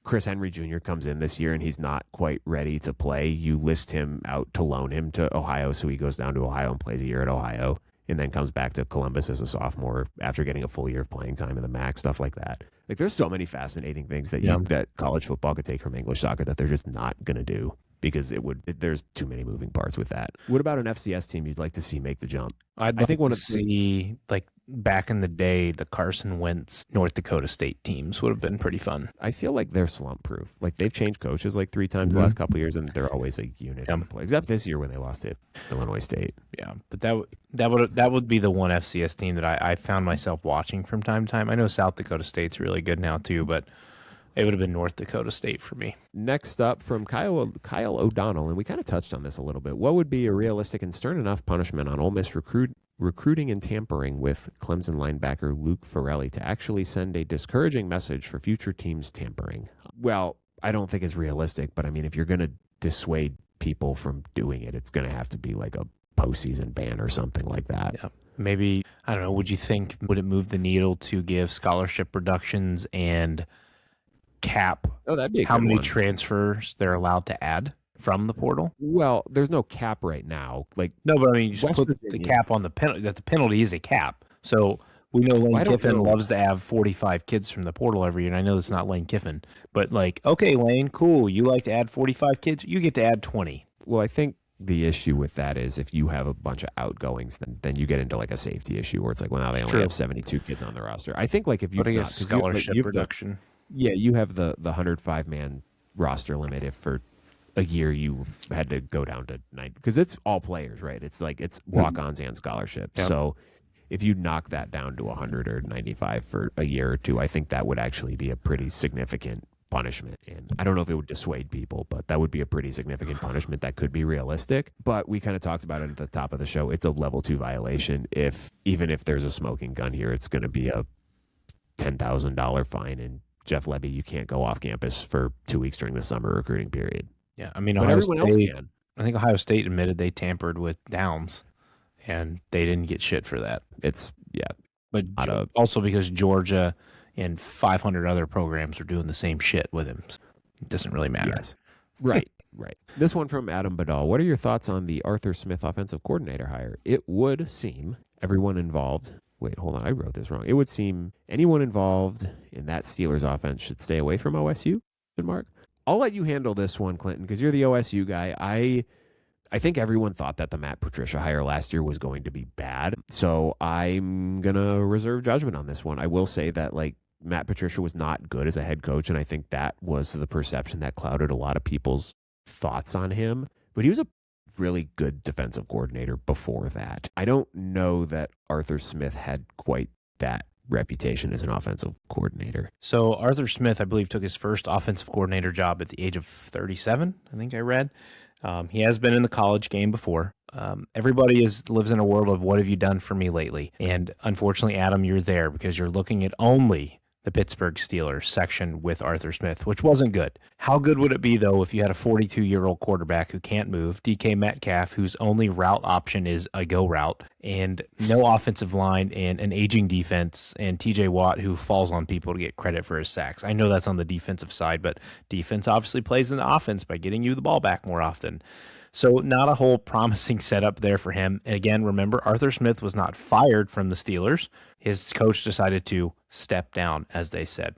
Speaker 1: Chris Henry Jr. comes in this year and he's not quite ready to play. You list him out to loan him to Ohio, so he goes down to Ohio and plays a year at Ohio, and then comes back to Columbus as a sophomore after getting a full year of playing time in the MAC, stuff like that. Like, there's so many fascinating things that that college football could take from English soccer that they're just not going to do, because there's too many moving parts with that. What about an FCS team you'd like to see make the jump?
Speaker 2: I think one to see, like, back in the day, the Carson Wentz North Dakota State teams would have been pretty fun.
Speaker 1: I feel like they're slump proof. Like, they've changed coaches like 3 times the last couple of years, and they're always a unit in the play. Except this year when they lost to Illinois State.
Speaker 2: Yeah, but that would be the one FCS team that I found myself watching from time to time. I know South Dakota State's really good now too, but It would have been North Dakota State for me.
Speaker 1: Next up from Kyle O'Donnell, and we kind of touched on this a little bit. What would be a realistic and stern enough punishment on Ole Miss recruiting and tampering with Clemson linebacker Luke Farrelly to actually send a discouraging message for future teams tampering? Well, I don't think it's realistic, but I mean, if you're going to dissuade people from doing it, it's going to have to be like a postseason ban or something like that.
Speaker 2: Yeah. Maybe, I don't know, would it move the needle to give scholarship reductions and cap
Speaker 1: that'd be a
Speaker 2: how
Speaker 1: good
Speaker 2: many
Speaker 1: one.
Speaker 2: transfers they're allowed to add from the portal?
Speaker 1: Well, there's no cap right now. Like,
Speaker 2: No, but I mean, you just
Speaker 1: West
Speaker 2: put the
Speaker 1: Virginia-
Speaker 2: cap on the penalty, that the penalty is a cap. So we know Lane
Speaker 1: I don't
Speaker 2: Kiffin
Speaker 1: know.
Speaker 2: loves to have 45 kids from the portal every year, and I know it's not Lane Kiffin, but like, okay, Lane, cool, you like to add 45 kids, you get to add 20.
Speaker 1: well, I think the issue with that is if you have a bunch of outgoings, then you get into like a safety issue where it's like, well, now they only
Speaker 2: True.
Speaker 1: have 72 kids on the roster. I think like if you
Speaker 2: But I guess scholarship reduction.
Speaker 1: you have the 105 man roster limit if for a year you had to go down to 9 because it's all players, right? It's like it's walk-ons and scholarship.
Speaker 2: Yep.
Speaker 1: So if you knock that down to 100 or 95 for a year or two, I think that would actually be a pretty significant punishment. And I don't know if it would dissuade people, but that would be a pretty significant punishment that could be realistic. But we kind of talked about it at the top of the show. It's a level 2 violation. Even if there's a smoking gun here, it's going to be a $10,000 fine. And Jeff Lebby, you can't go off campus for 2 weeks during the summer recruiting period.
Speaker 2: Yeah, I mean,
Speaker 1: But
Speaker 2: Ohio
Speaker 1: everyone else
Speaker 2: State,
Speaker 1: can.
Speaker 2: I think Ohio State admitted they tampered with Downs, and they didn't get shit for that.
Speaker 1: It's, yeah.
Speaker 2: But also because Georgia and 500 other programs are doing the same shit with him. So it doesn't really matter.
Speaker 1: Yes. Right. This one from Adam Badal. What are your thoughts on the Arthur Smith offensive coordinator hire? It would seem everyone involved. Wait, hold on. I wrote this wrong. It would seem anyone involved in that Steelers offense should stay away from OSU. Mark, I'll let you handle this one, Clinton, because you're the OSU guy. I think everyone thought that the Matt Patricia hire last year was going to be bad. So I'm going to reserve judgment on this one. I will say that like Matt Patricia was not good as a head coach, and I think that was the perception that clouded a lot of people's thoughts on him. But he was a really good defensive coordinator before that. I don't know that Arthur Smith had quite that reputation as an offensive coordinator.
Speaker 2: So Arthur Smith, I believe, took his first offensive coordinator job at the age of 37, I think I read. He has been in the college game before. Everybody lives in a world of what have you done for me lately? And unfortunately, Adam, you're there because you're looking at only the Pittsburgh Steelers section with Arthur Smith, which wasn't good. How good would it be, though, if you had a 42-year-old quarterback who can't move, DK Metcalf, whose only route option is a go route, and no offensive line, and an aging defense, and TJ Watt, who falls on people to get credit for his sacks? I know that's on the defensive side, but defense obviously plays in the offense by getting you the ball back more often. So not a whole promising setup there for him. And again, remember, Arthur Smith was not fired from the Steelers. His coach decided to step down, as they said.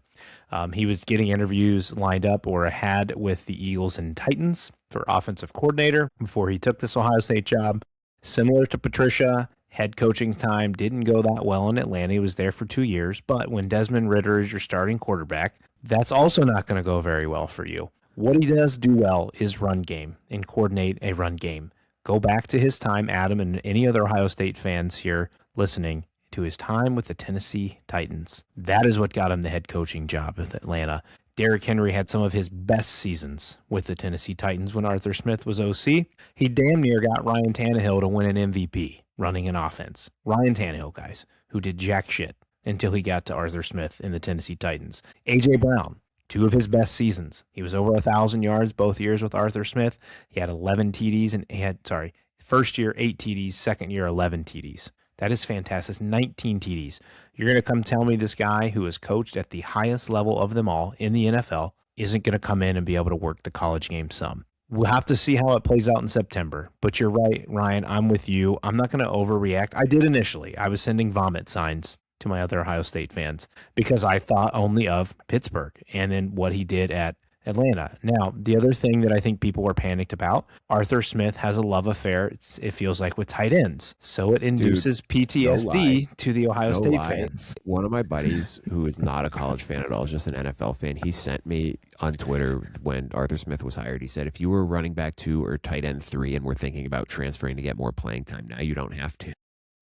Speaker 2: He was getting interviews lined up or had with the Eagles and Titans for offensive coordinator before he took this Ohio State job. Similar to Patricia, head coaching time didn't go that well in Atlanta. He was there for 2 years. But when Desmond Ridder is your starting quarterback, that's also not going to go very well for you. What he does do well is run game and coordinate a run game. Go back to his time, Adam, and any other Ohio State fans here listening, to his time with the Tennessee Titans. That is what got him the head coaching job with Atlanta. Derrick Henry had some of his best seasons with the Tennessee Titans when Arthur Smith was OC. He damn near got Ryan Tannehill to win an MVP running an offense. Ryan Tannehill, guys, who did jack shit until he got to Arthur Smith in the Tennessee Titans. A.J. Brown, 2 of his best seasons. He was over 1,000 yards both years with Arthur Smith. He had 11 TDs and first year 8 TDs, second year 11 TDs. That is fantastic. That's 19 TDs. You're going to come tell me this guy who is coached at the highest level of them all in the NFL isn't going to come in and be able to work the college game some. We'll have to see how it plays out in September. But you're right, Ryan. I'm with you. I'm not going to overreact. I did initially. I was sending vomit signs to my other Ohio State fans because I thought only of Pittsburgh and then what he did at Atlanta. Now, the other thing that I think people were panicked about, Arthur Smith has a love affair, it feels like, with tight ends. So it induces PTSD to the Ohio State fans.
Speaker 1: One of my buddies who is not a college fan at all, is just an NFL fan, he sent me on Twitter when Arthur Smith was hired, he said, if you were running back 2 or tight end 3 and were thinking about transferring to get more playing time, now you don't have to.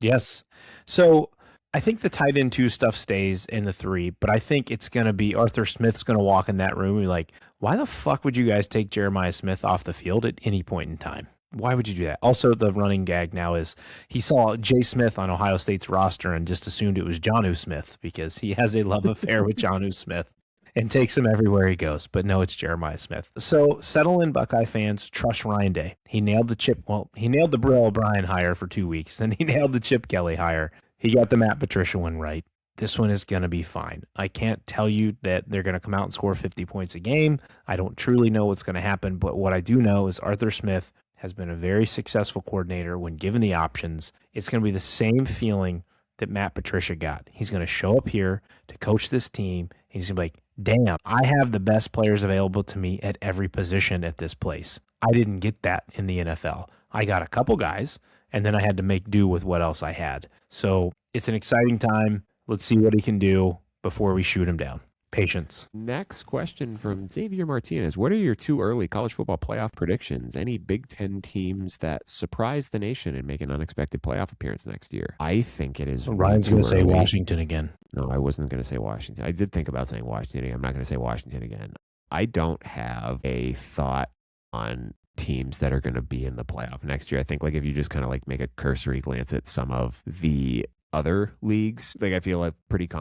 Speaker 2: Yes. So I think the tight end 2 stuff stays in the 3, but I think it's going to be Arthur Smith's going to walk in that room and be like, why the fuck would you guys take Jeremiah Smith off the field at any point in time? Why would you do that? Also, the running gag now is he saw Jay Smith on Ohio State's roster and just assumed it was Jonnu Smith because he has a love affair with Jonnu Smith and takes him everywhere he goes. But no, it's Jeremiah Smith. So settle in, Buckeye fans. Trust Ryan Day. He nailed the Brill O'Brien hire for 2 weeks, then he nailed the Chip Kelly hire. He got the Matt Patricia one right. This one is going to be fine. I can't tell you that they're going to come out and score 50 points a game. I don't truly know what's going to happen, but what I do know is Arthur Smith has been a very successful coordinator when given the options. It's going to be the same feeling that Matt Patricia got. He's going to show up here to coach this team, and he's going to be like, damn, I have the best players available to me at every position at this place. I didn't get that in the NFL. I got a couple guys, and then I had to make do with what else I had. So it's an exciting time. Let's see what he can do before we shoot him down. Patience.
Speaker 1: Next question from Xavier Martinez. What are your 2 early college football playoff predictions? Any Big Ten teams that surprise the nation and make an unexpected playoff appearance next year? I think it is.
Speaker 2: Ryan's going to say Washington again.
Speaker 1: No, I wasn't going to say Washington. I did think about saying Washington again. I'm not going to say Washington again. I don't have a thought on teams that are going to be in the playoff next year. I think like if you just kind of like make a cursory glance at some of the other leagues, like I feel like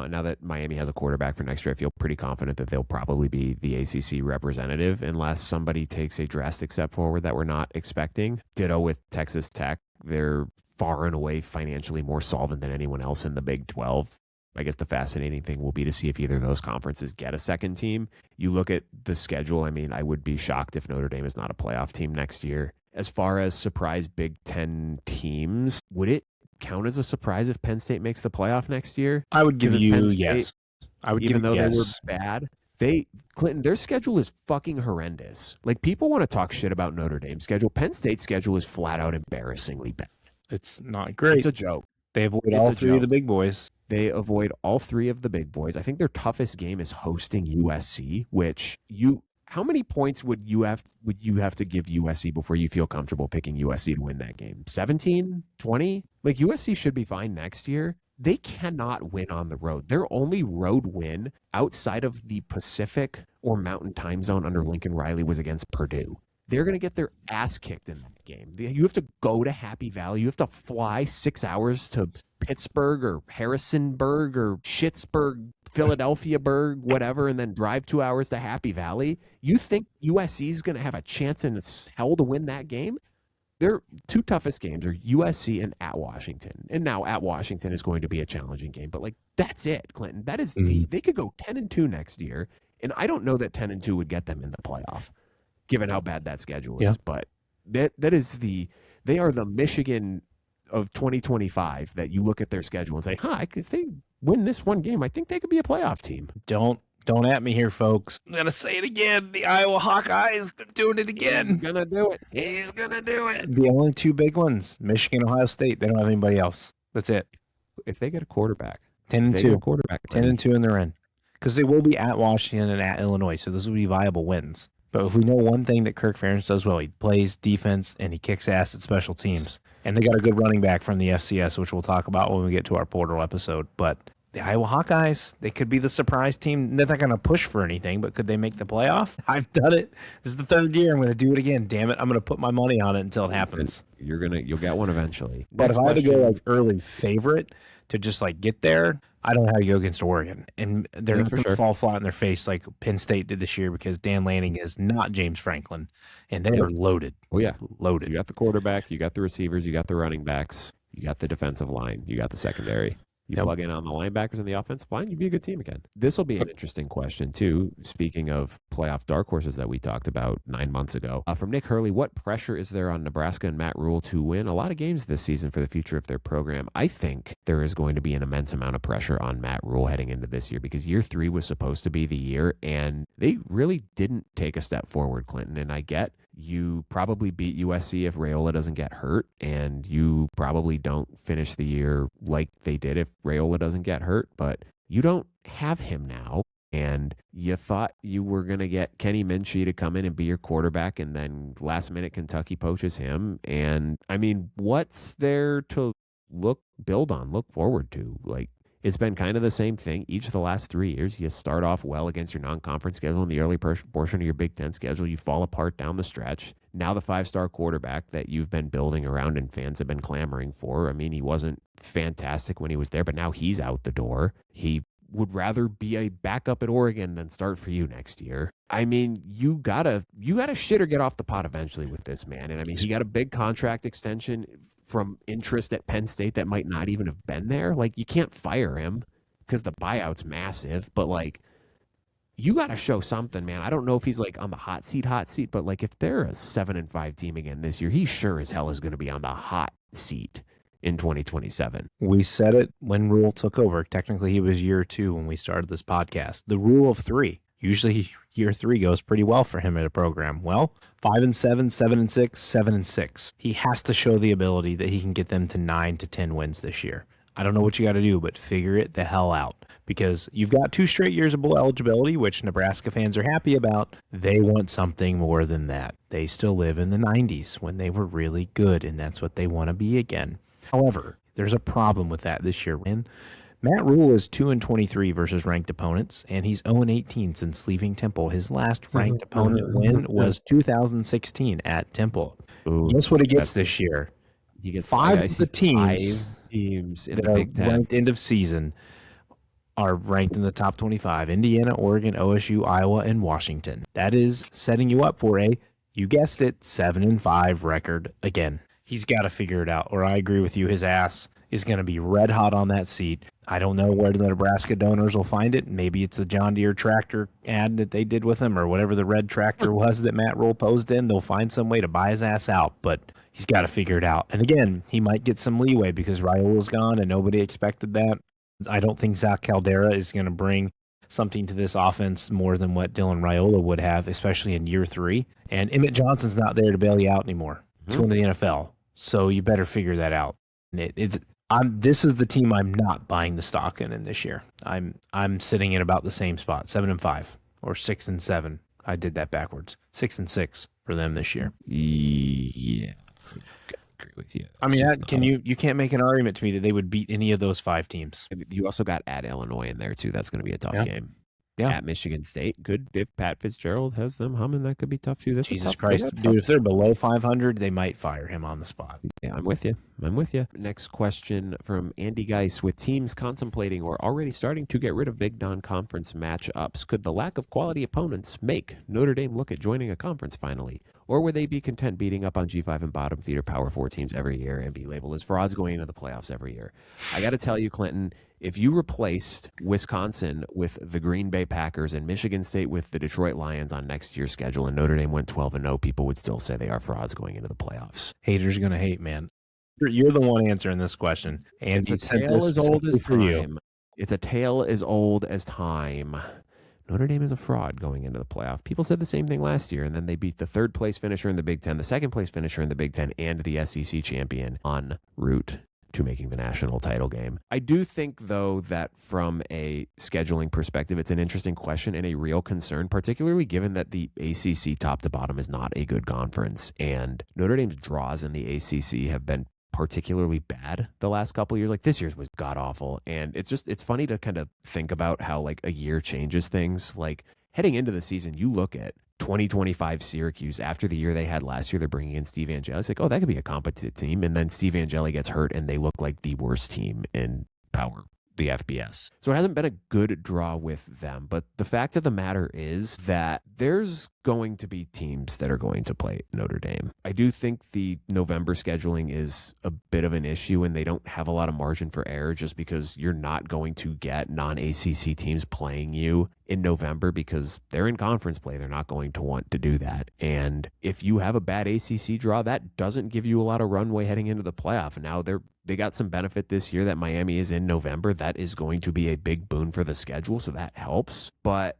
Speaker 1: now that Miami has a quarterback for next year, I feel pretty confident that they'll probably be the ACC representative unless somebody takes a drastic step forward that we're not expecting. Ditto with Texas Tech. They're far and away financially more solvent than anyone else in the Big 12. I guess the fascinating thing will be to see if either of those conferences get a second team. You look at the schedule, I mean, I would be shocked if Notre Dame is not a playoff team next year. As far as surprise Big Ten teams, would it count as a surprise if Penn State makes the playoff next year?
Speaker 2: I would give you
Speaker 1: Penn State,
Speaker 2: yes. I would
Speaker 1: even
Speaker 2: give
Speaker 1: though
Speaker 2: yes.
Speaker 1: They were bad. Clinton, their schedule is fucking horrendous. Like people want to talk shit about Notre Dame's schedule. Penn State's schedule is flat out embarrassingly bad.
Speaker 2: It's not great.
Speaker 1: It's a joke.
Speaker 2: They avoid all 3 of the big boys.
Speaker 1: They avoid all 3 of the big boys. I think their toughest game is hosting USC, which how many points would you have to give USC before you feel comfortable picking USC to win that game? 17, 20? Like USC should be fine next year. They cannot win on the road. Their only road win outside of the Pacific or Mountain Time Zone under Lincoln Riley was against Purdue. They're going to get their ass kicked in that game. You have to go to Happy Valley. You have to fly 6 hours to Pittsburgh or Harrisonburg or Schittsburg, Philadelphiaburg, whatever, and then drive 2 hours to Happy Valley. You think USC is going to have a chance in hell to win that game? Their 2 toughest games are USC and at Washington. And now at Washington is going to be a challenging game. But, like, that's it, Clinton. That is they could go 10-2 next year. And I don't know that 10-2 would get them in the playoff, given how bad that schedule is. But they are the Michigan of 2025 that you look at their schedule and say, if they win this one game, I think they could be a playoff team.
Speaker 2: Don't at me here, folks. I'm going to say it again. The Iowa Hawkeyes, they're doing it again.
Speaker 1: He's going to do it. He's going to do it.
Speaker 2: The only 2 big ones, Michigan, Ohio State. They don't have anybody else. That's it.
Speaker 1: If they get a quarterback.
Speaker 2: 10-2.
Speaker 1: 10-2
Speaker 2: and they're in. Because they will be at Washington and at Illinois, so those will be viable wins. But if we know one thing that Kirk Ferentz does well, he plays defense and he kicks ass at special teams. And they got a good running back from the FCS, which we'll talk about when we get to our portal episode. But the Iowa Hawkeyes, they could be the surprise team. They're not going to push for anything, but could they make the playoff? I've done it. This is the 3rd year. I'm going to do it again. Damn it. I'm going to put my money on it until it happens.
Speaker 1: You'll get one eventually.
Speaker 2: But if I had to go like early favorite to just like get there, I don't know how you go against Oregon. And they're not going to fall flat in their face like Penn State did this year because Dan Lanning is not James Franklin. And they are loaded.
Speaker 1: Oh, yeah.
Speaker 2: Loaded.
Speaker 1: You got the quarterback. You got the receivers. You got the running backs. You got the defensive line. You got the secondary. You plug in on the linebackers and the offensive line, you'd be a good team again. This will be an interesting question, too. Speaking of playoff dark horses that we talked about 9 months ago. From Nick Hurley, what pressure is there on Nebraska and Matt Rhule to win a lot of games this season for the future of their program? I think there is going to be an immense amount of pressure on Matt Rhule heading into this year because year 3 was supposed to be the year, and they really didn't take a step forward, Clinton. And I get you probably beat USC if Raiola doesn't get hurt, and you probably don't finish the year like they did if Raiola doesn't get hurt, but you don't have him now, and you thought you were going to get Kenny Minchie to come in and be your quarterback, and then last minute Kentucky poaches him, and I mean, what's there to look forward to? Like, it's been kind of the same thing each of the last 3 years. You start off well against your non-conference schedule in the early portion of your Big Ten schedule. You fall apart down the stretch. Now the 5-star quarterback that you've been building around and fans have been clamoring for. I mean, he wasn't fantastic when he was there, but now he's out the door. He would rather be a backup at Oregon than start for you next year. I mean, you gotta shit or get off the pot eventually with this man. And I mean, he got a big contract extension from interest at Penn State that might not even have been there. Like, you can't fire him because the buyout's massive, but like, you got to show something, man. I don't know if he's like on the hot seat, but like if they're a 7-5 team again this year, he sure as hell is going to be on the hot seat in 2027.
Speaker 2: We said it when Rhule took over. Technically, he was year 2 when we started this podcast. The rule of 3. Usually year 3 goes pretty well for him at a program. Well, 5-7, 7-6, 7-6. He has to show the ability that he can get them to 9 to 10 wins this year. I don't know what you got to do, but figure it the hell out, because you've got 2 straight years of bowl eligibility, which Nebraska fans are happy about. They want something more than that. They still live in the 90s when they were really good, and that's what they want to be again. However, there's a problem with that this year. And Matt Rhule is 2-23 versus ranked opponents, and he's 0-18 since leaving Temple. His last ranked opponent win was 2016 at Temple.
Speaker 1: Ooh,
Speaker 2: guess what he gets this year?
Speaker 1: He gets
Speaker 2: 5 of the teams
Speaker 1: in
Speaker 2: that
Speaker 1: the
Speaker 2: are
Speaker 1: Big Ten.
Speaker 2: ranked end of season are ranked in the top 25. Indiana, Oregon, OSU, Iowa, and Washington. That is setting you up for you guessed it, 7-5 record again. He's got to figure it out, or I agree with you, his ass is going to be red hot on that seat. I don't know where the Nebraska donors will find it. Maybe it's the John Deere tractor ad that they did with him, or whatever the red tractor was that Matt Rhule posed in. They'll find some way to buy his ass out, but he's got to figure it out. And again, he might get some leeway because Rhule's gone and nobody expected that. I don't think Zach Caldera is going to bring something to this offense more than what Dylan Raiola would have, especially in year 3. And Emmett Johnson's not there to bail you out anymore. He's going to the NFL. So you better figure that out. This is the team I'm not buying the stock in this year. I'm sitting in about the same spot, 7-5 or 6-7. I did that backwards. 6-6 for them this year.
Speaker 1: Yeah, I agree with you.
Speaker 2: I mean, you can't make an argument to me that they would beat any of those 5 teams.
Speaker 1: You also got at Illinois in there too. That's going to be a tough game.
Speaker 2: Yeah.
Speaker 1: At Michigan State, good. If Pat Fitzgerald has them humming, that could be tough too.
Speaker 2: Jesus Christ, dude! If they're below 500, they might fire him on the spot.
Speaker 1: Yeah, I'm with you. Next question from Andy Geis. With teams contemplating or already starting to get rid of big non-conference matchups, could the lack of quality opponents make Notre Dame look at joining a conference finally? Or would they be content beating up on G5 and bottom feeder Power 4 teams every year and be labeled as frauds going into the playoffs every year? I got to tell you, Clinton, if you replaced Wisconsin with the Green Bay Packers and Michigan State with the Detroit Lions on next year's schedule and Notre Dame went 12-0, people would still say they are frauds going into the playoffs.
Speaker 2: Haters are going to hate, man. You're the one answering this question. And
Speaker 1: it's a tale as old as time. It's a tale as old as time. Notre Dame is a fraud going into the playoff. People said the same thing last year, and then they beat the 3rd-place finisher in the Big Ten, the 2nd-place finisher in the Big Ten, and the SEC champion en route to making the national title game. I do think, though, that from a scheduling perspective, it's an interesting question and a real concern, particularly given that the ACC top to bottom is not a good conference, and Notre Dame's draws in the ACC have been particularly bad the last couple of years. Like this year's was god awful, and it's funny to kind of think about how like a year changes things. Like heading into the season, you look at 2025 Syracuse after the year they had last year. They're bringing in Steve Angeli. It's like, oh, that could be a competent team, and then Steve Angeli gets hurt, and they look like the worst team in power. The FBS. So it hasn't been a good draw with them. But the fact of the matter is that there's going to be teams that are going to play Notre Dame. I do think the November scheduling is a bit of an issue, and they don't have a lot of margin for error just because you're not going to get non-ACC teams playing you in November because they're in conference play. They're not going to want to do that. And if you have a bad ACC draw, that doesn't give you a lot of runway heading into the playoff. And now they got some benefit this year that Miami is in November. That is going to be a big boon for the schedule, so that helps. But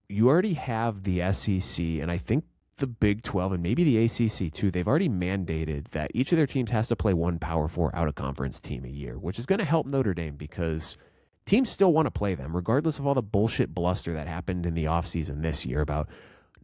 Speaker 1: you already have the SEC, and I think the Big 12 and maybe the ACC too. They've already mandated that each of their teams has to play one Power 4 out-of-conference team a year, which is going to help Notre Dame because teams still want to play them, regardless of all the bullshit bluster that happened in the offseason this year about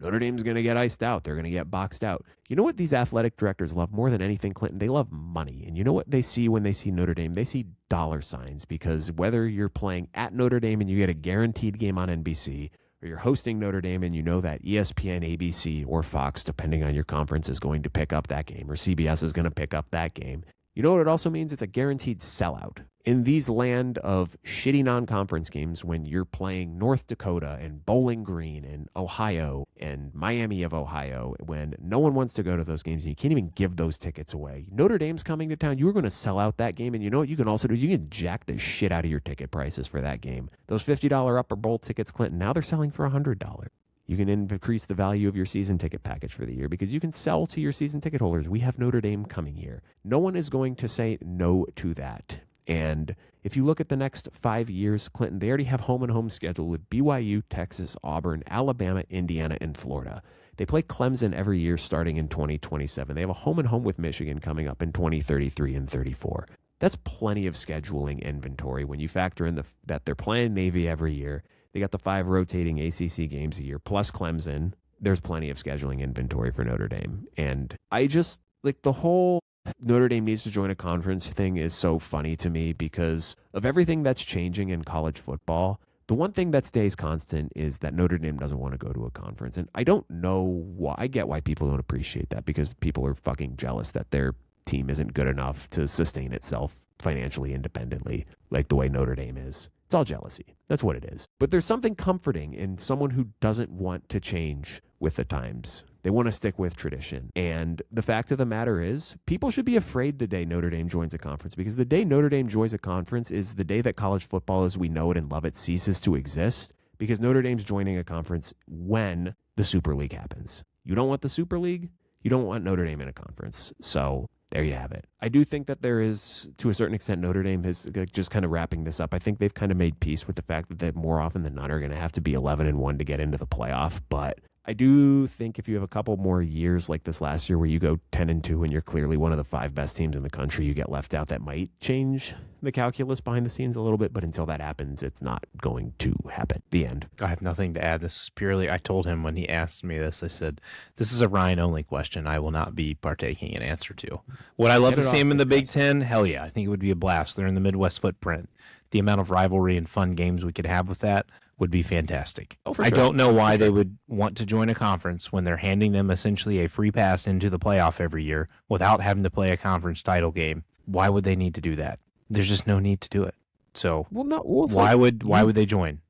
Speaker 1: Notre Dame's going to get iced out. They're going to get boxed out. You know what these athletic directors love more than anything, Clinton? They love money. And you know what they see when they see Notre Dame? They see dollar signs, because whether you're playing at Notre Dame and you get a guaranteed game on NBC, or you're hosting Notre Dame and you know that ESPN, ABC, or Fox, depending on your conference, is going to pick up that game, or CBS is going to pick up that game, you know what it also means? It's a guaranteed sellout. In these land of shitty non-conference games, when you're playing North Dakota and Bowling Green and Ohio and Miami of Ohio, when no one wants to go to those games and you can't even give those tickets away, Notre Dame's coming to town, you're going to sell out that game. And you know what you can also do? You can jack the shit out of your ticket prices for that game. Those $50 upper bowl tickets, Clinton, now they're selling for $100. You can increase the value of your season ticket package for the year, because you can sell to your season ticket holders, we have Notre Dame coming here. No one is going to say no to that. And if you look at the next 5 years, Clinton, they already have home and home schedule with BYU, Texas, Auburn, Alabama, Indiana, and Florida. They play Clemson every year starting in 2027. They have a home and home with Michigan coming up in 2033 and 34. That's plenty of scheduling inventory when you factor in that they're playing Navy every year. They got the 5 rotating ACC games a year, plus Clemson. There's plenty of scheduling inventory for Notre Dame. And I just, like, the whole Notre Dame needs to join a conference thing is so funny to me, because of everything that's changing in college football. The one thing that stays constant is that Notre Dame doesn't want to go to a conference. And I don't know why. I get why people don't appreciate that, because people are fucking jealous that their team isn't good enough to sustain itself financially independently like the way Notre Dame is. It's all jealousy. That's what it is. But there's something comforting in someone who doesn't want to change with the times. They want to stick with tradition. And the fact of the matter is, people should be afraid the day Notre Dame joins a conference, because the day Notre Dame joins a conference is the day that college football as we know it and love it ceases to exist, because Notre Dame's joining a conference when the Super League happens. You don't want the Super League? You don't want Notre Dame in a conference. So there you have it. I do think that there is, to a certain extent, Notre Dame has, just kind of wrapping this up, I think they've kind of made peace with the fact that they more often than not are going to have to be 11-1 to get into the playoff. But I do think if you have a couple more years like this last year where you go 10-2 and you're clearly one of the 5 best teams in the country, you get left out, that might change the calculus behind the scenes a little bit. But until that happens, it's not going to happen. The end.
Speaker 2: I have nothing to add. This is purely, I told him when he asked me this, I said, this is a Ryan-only question I will not be partaking in answer to. Would I love to see him in the Big Ten? Hell yeah. I think it would be a blast. They're in the Midwest footprint. The amount of rivalry and fun games we could have with that would be fantastic.
Speaker 1: Oh, for
Speaker 2: I
Speaker 1: sure.
Speaker 2: don't know why they would want to join a conference when they're handing them essentially a free pass into the playoff every year without having to play a conference title game. Why would they need to do that? There's just no need to do it. So why would they join?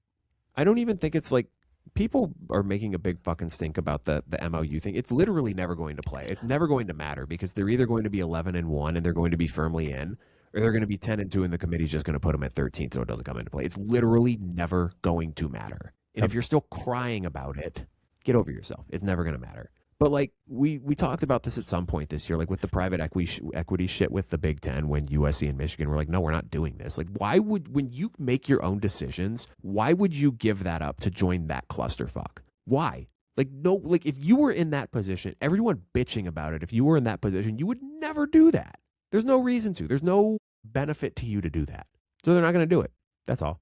Speaker 1: I don't even think it's like, people are making a big fucking stink about the MOU thing. It's literally never going to play. It's never going to matter, because they're either going to be 11-1 and they're going to be firmly in, or they're going to be 10-2 and the committee's just going to put them at 13 so it doesn't come into play. It's literally never going to matter. And if you're still crying about it, get over yourself. It's never going to matter. But like we talked about this at some point this year, like with the private equity shit with the Big Ten, when USC and Michigan were like, no, we're not doing this. Like, why would, when you make your own decisions, why would you give that up to join that clusterfuck? Why? Like, no, like if you were in that position, everyone bitching about it, if you were in that position, you would never do that. There's no reason to. There's no benefit to you to do that. So they're not going to do it. That's all.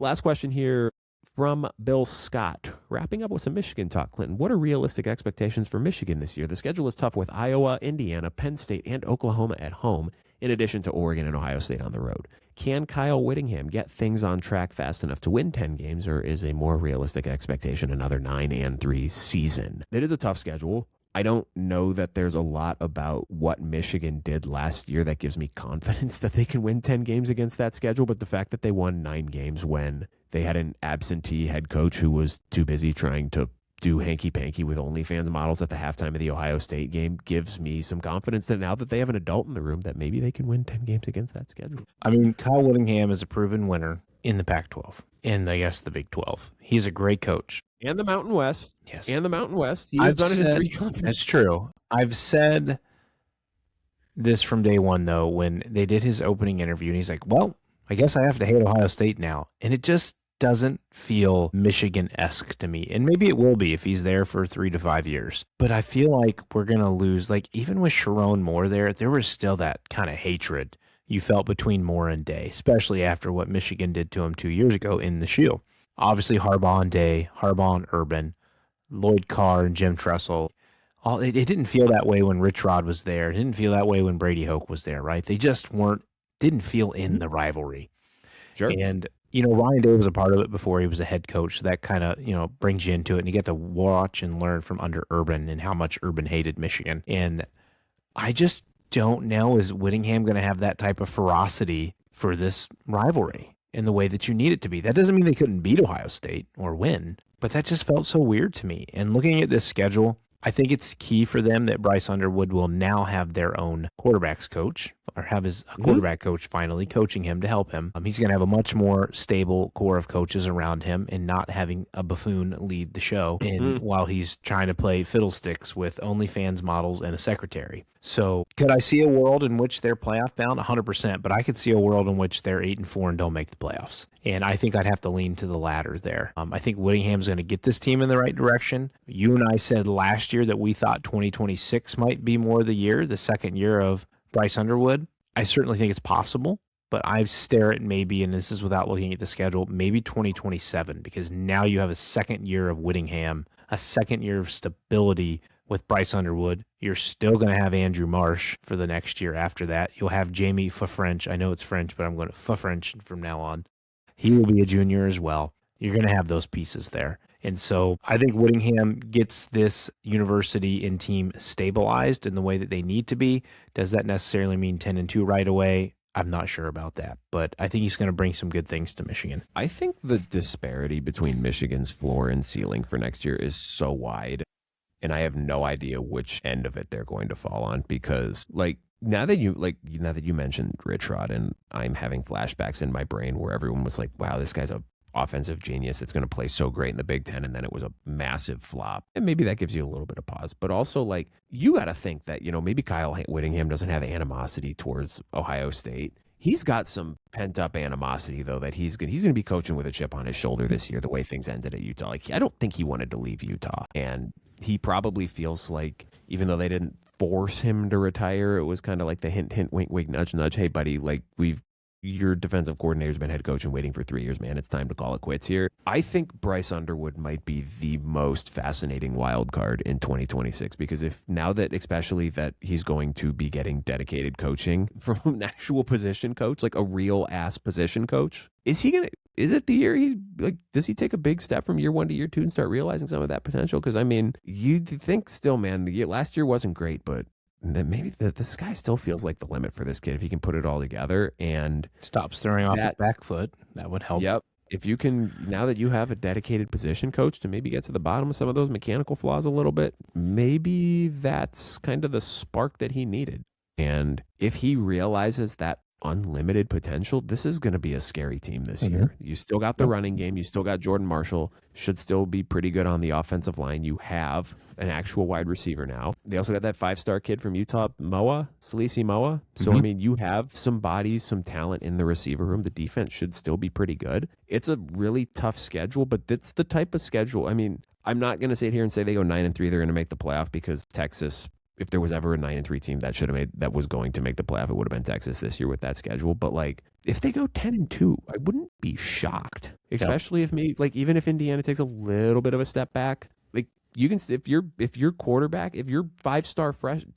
Speaker 1: Last question here from Bill Scott. Wrapping up with some Michigan talk, Clinton. What are realistic expectations for Michigan this year? The schedule is tough with Iowa, Indiana, Penn State, and Oklahoma at home, in addition to Oregon and Ohio State on the road. Can Kyle Whittingham get things on track fast enough to win 10 games, or is a more realistic expectation another 9-3 season? It is a tough schedule. I don't know that there's a lot about what Michigan did last year that gives me confidence that they can win 10 games against that schedule, but the fact that they won 9 games when they had an absentee head coach who was too busy trying to do hanky-panky with OnlyFans models at the halftime of the Ohio State game gives me some confidence that now that they have an adult in the room, that maybe they can win 10 games against that schedule.
Speaker 2: I mean, Kyle Whittingham is a proven winner in the Pac-12, and I guess the Big 12. He's a great coach.
Speaker 1: And the Mountain West.
Speaker 2: Yes.
Speaker 1: And the Mountain West. He's done it in 3 conferences.
Speaker 2: That's true. I've said this from day one, though, when they did his opening interview, and he's like, well, I guess I have to hate Ohio State now. And it just doesn't feel Michigan-esque to me. And maybe it will be if he's there for 3 to 5 years. But I feel like we're going to lose. Like, even with Sharon Moore there was still that kind of hatred you felt between Moore and Day, especially after what Michigan did to him 2 years ago in the shoe. Obviously, Harbaugh and Day, Harbaugh and Urban. Lloyd Carr and Jim Tressel. It didn't feel that way when Rich Rod was there. It didn't feel that way when Brady Hoke was there, right? They just didn't feel in the rivalry.
Speaker 1: Sure.
Speaker 2: And, Ryan Day was a part of it before he was a head coach. So that kind of, brings you into it. And you get to watch and learn from under Urban and how much Urban hated Michigan. And I just don't know, is Whittingham going to have that type of ferocity for this rivalry in the way that you need it to be? That doesn't mean they couldn't beat Ohio State or win, but that just felt so weird to me. And looking at this schedule, I think it's key for them that Bryce Underwood will now have their own quarterbacks coach, or have his quarterback coach finally coaching him to help him. He's going to have a much more stable core of coaches around him and not having a buffoon lead the show while he's trying to play fiddlesticks with OnlyFans models and a secretary. So could I see a world in which they're playoff bound? 100%, but I could see a world in which they're 8-4 and don't make the playoffs. And I think I'd have to lean to the latter there. I think Whittingham's going to get this team in the right direction. You and I said last year that we thought 2026 might be more the year, the second year of Bryce Underwood. I certainly think it's possible, but I stare at maybe, and this is without looking at the schedule, maybe 2027, because now you have a second year of Whittingham, a second year of stability with Bryce Underwood. You're still going to have Andrew Marsh for the next year after that. You'll have Jamie French. I know it's French, but I'm going to French from now on. He will be a junior as well. You're going to have those pieces there. And so I think Whittingham gets this university and team stabilized in the way that they need to be. Does that necessarily mean 10-2 right away? I'm not sure about that, but I think he's going to bring some good things to Michigan.
Speaker 1: I think the disparity between Michigan's floor and ceiling for next year is so wide, and I have no idea which end of it they're going to fall on, because now that you mentioned Rich Rod, and I'm having flashbacks in my brain where everyone was like, wow, this guy's a offensive genius. It's going to play so great in the Big Ten, and then it was a massive flop. And maybe that gives you a little bit of pause. But also, you got to think that, maybe Kyle Whittingham doesn't have animosity towards Ohio State. He's got some pent-up animosity, though, that he's going to be coaching with a chip on his shoulder this year, the way things ended at Utah. I don't think he wanted to leave Utah. And he probably feels like, even though they didn't force him to retire, it was kind of like the hint, hint, wink, wink, nudge, nudge. Hey, buddy, your defensive coordinator's been head coach and waiting for 3 years, man. It's time to call it quits here. I think Bryce Underwood might be the most fascinating wild card in 2026, because especially that he's going to be getting dedicated coaching from an actual position coach, like a real ass position coach. Is it the year does he take a big step from year 1 to year 2 and start realizing some of that potential? Because you'd think still, man, last year wasn't great, but that maybe the sky still feels like the limit for this kid if he can put it all together and
Speaker 2: stops throwing off his back foot. That would help.
Speaker 1: Yep. If you can, now that you have a dedicated position coach to maybe get to the bottom of some of those mechanical flaws a little bit, maybe that's kind of the spark that he needed. And if he realizes that unlimited potential, this is going to be a scary team this year. You still got the running game. You still got Jordan Marshall. Should still be pretty good on the offensive line. You have an actual wide receiver now. They also got that 5-star kid from Utah, Salisi Moa. So, you have some bodies, some talent in the receiver room. The defense should still be pretty good. It's a really tough schedule, but it's the type of schedule. I'm not going to sit here and say they go 9-3, they're going to make the playoff, because Texas, if there was ever a 9-3 team that was going to make the playoff, it would have been Texas this year with that schedule. But if they go 10-2, I wouldn't be shocked. Especially even if Indiana takes a little bit of a step back. You can, if your quarterback, if your 5-star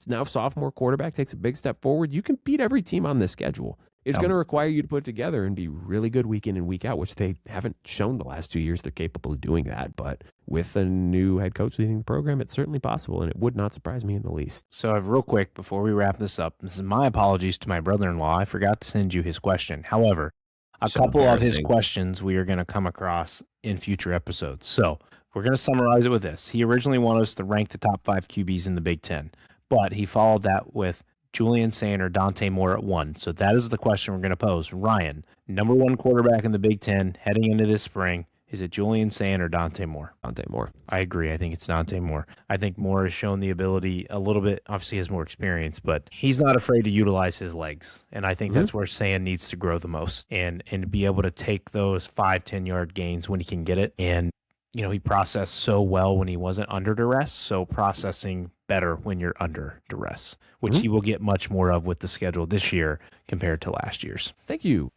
Speaker 1: now sophomore quarterback takes a big step forward, you can beat every team on this schedule. It's going to require you to put it together and be really good week in and week out, which they haven't shown the last 2 years they're capable of doing that. But with a new head coach leading the program, it's certainly possible, and it would not surprise me in the least.
Speaker 2: So, real quick, before we wrap this up, this is my apologies to my brother-in-law. I forgot to send you his question. However, a couple of his questions we are going to come across in future episodes. So, we're going to summarize it with this. He originally wanted us to rank the top 5 QBs in the Big Ten, but he followed that with Julian Sayin or Dante Moore at 1. So that is the question we're going to pose. Ryan, number 1 quarterback in the Big Ten heading into this spring, is it Julian Sayin or Dante Moore?
Speaker 1: Dante Moore.
Speaker 2: I agree. I think it's Dante Moore. I think Moore has shown the ability a little bit. Obviously, he has more experience, but he's not afraid to utilize his legs. And I think that's where Sayin needs to grow the most and be able to take those 5-10 yard gains when he can get it. And he processed so well when he wasn't under duress, so processing better when you're under duress, which he will get much more of with the schedule this year compared to last year's.
Speaker 1: Thank you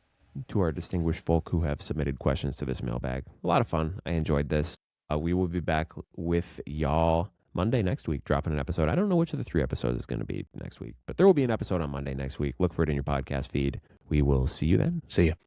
Speaker 1: to our distinguished folk who have submitted questions to this mailbag. A lot of fun. I enjoyed this. We will be back with y'all Monday next week, dropping an episode. I don't know which of the 3 episodes is going to be next week, but there will be an episode on Monday next week. Look for it in your podcast feed. We will see you then.
Speaker 2: See ya.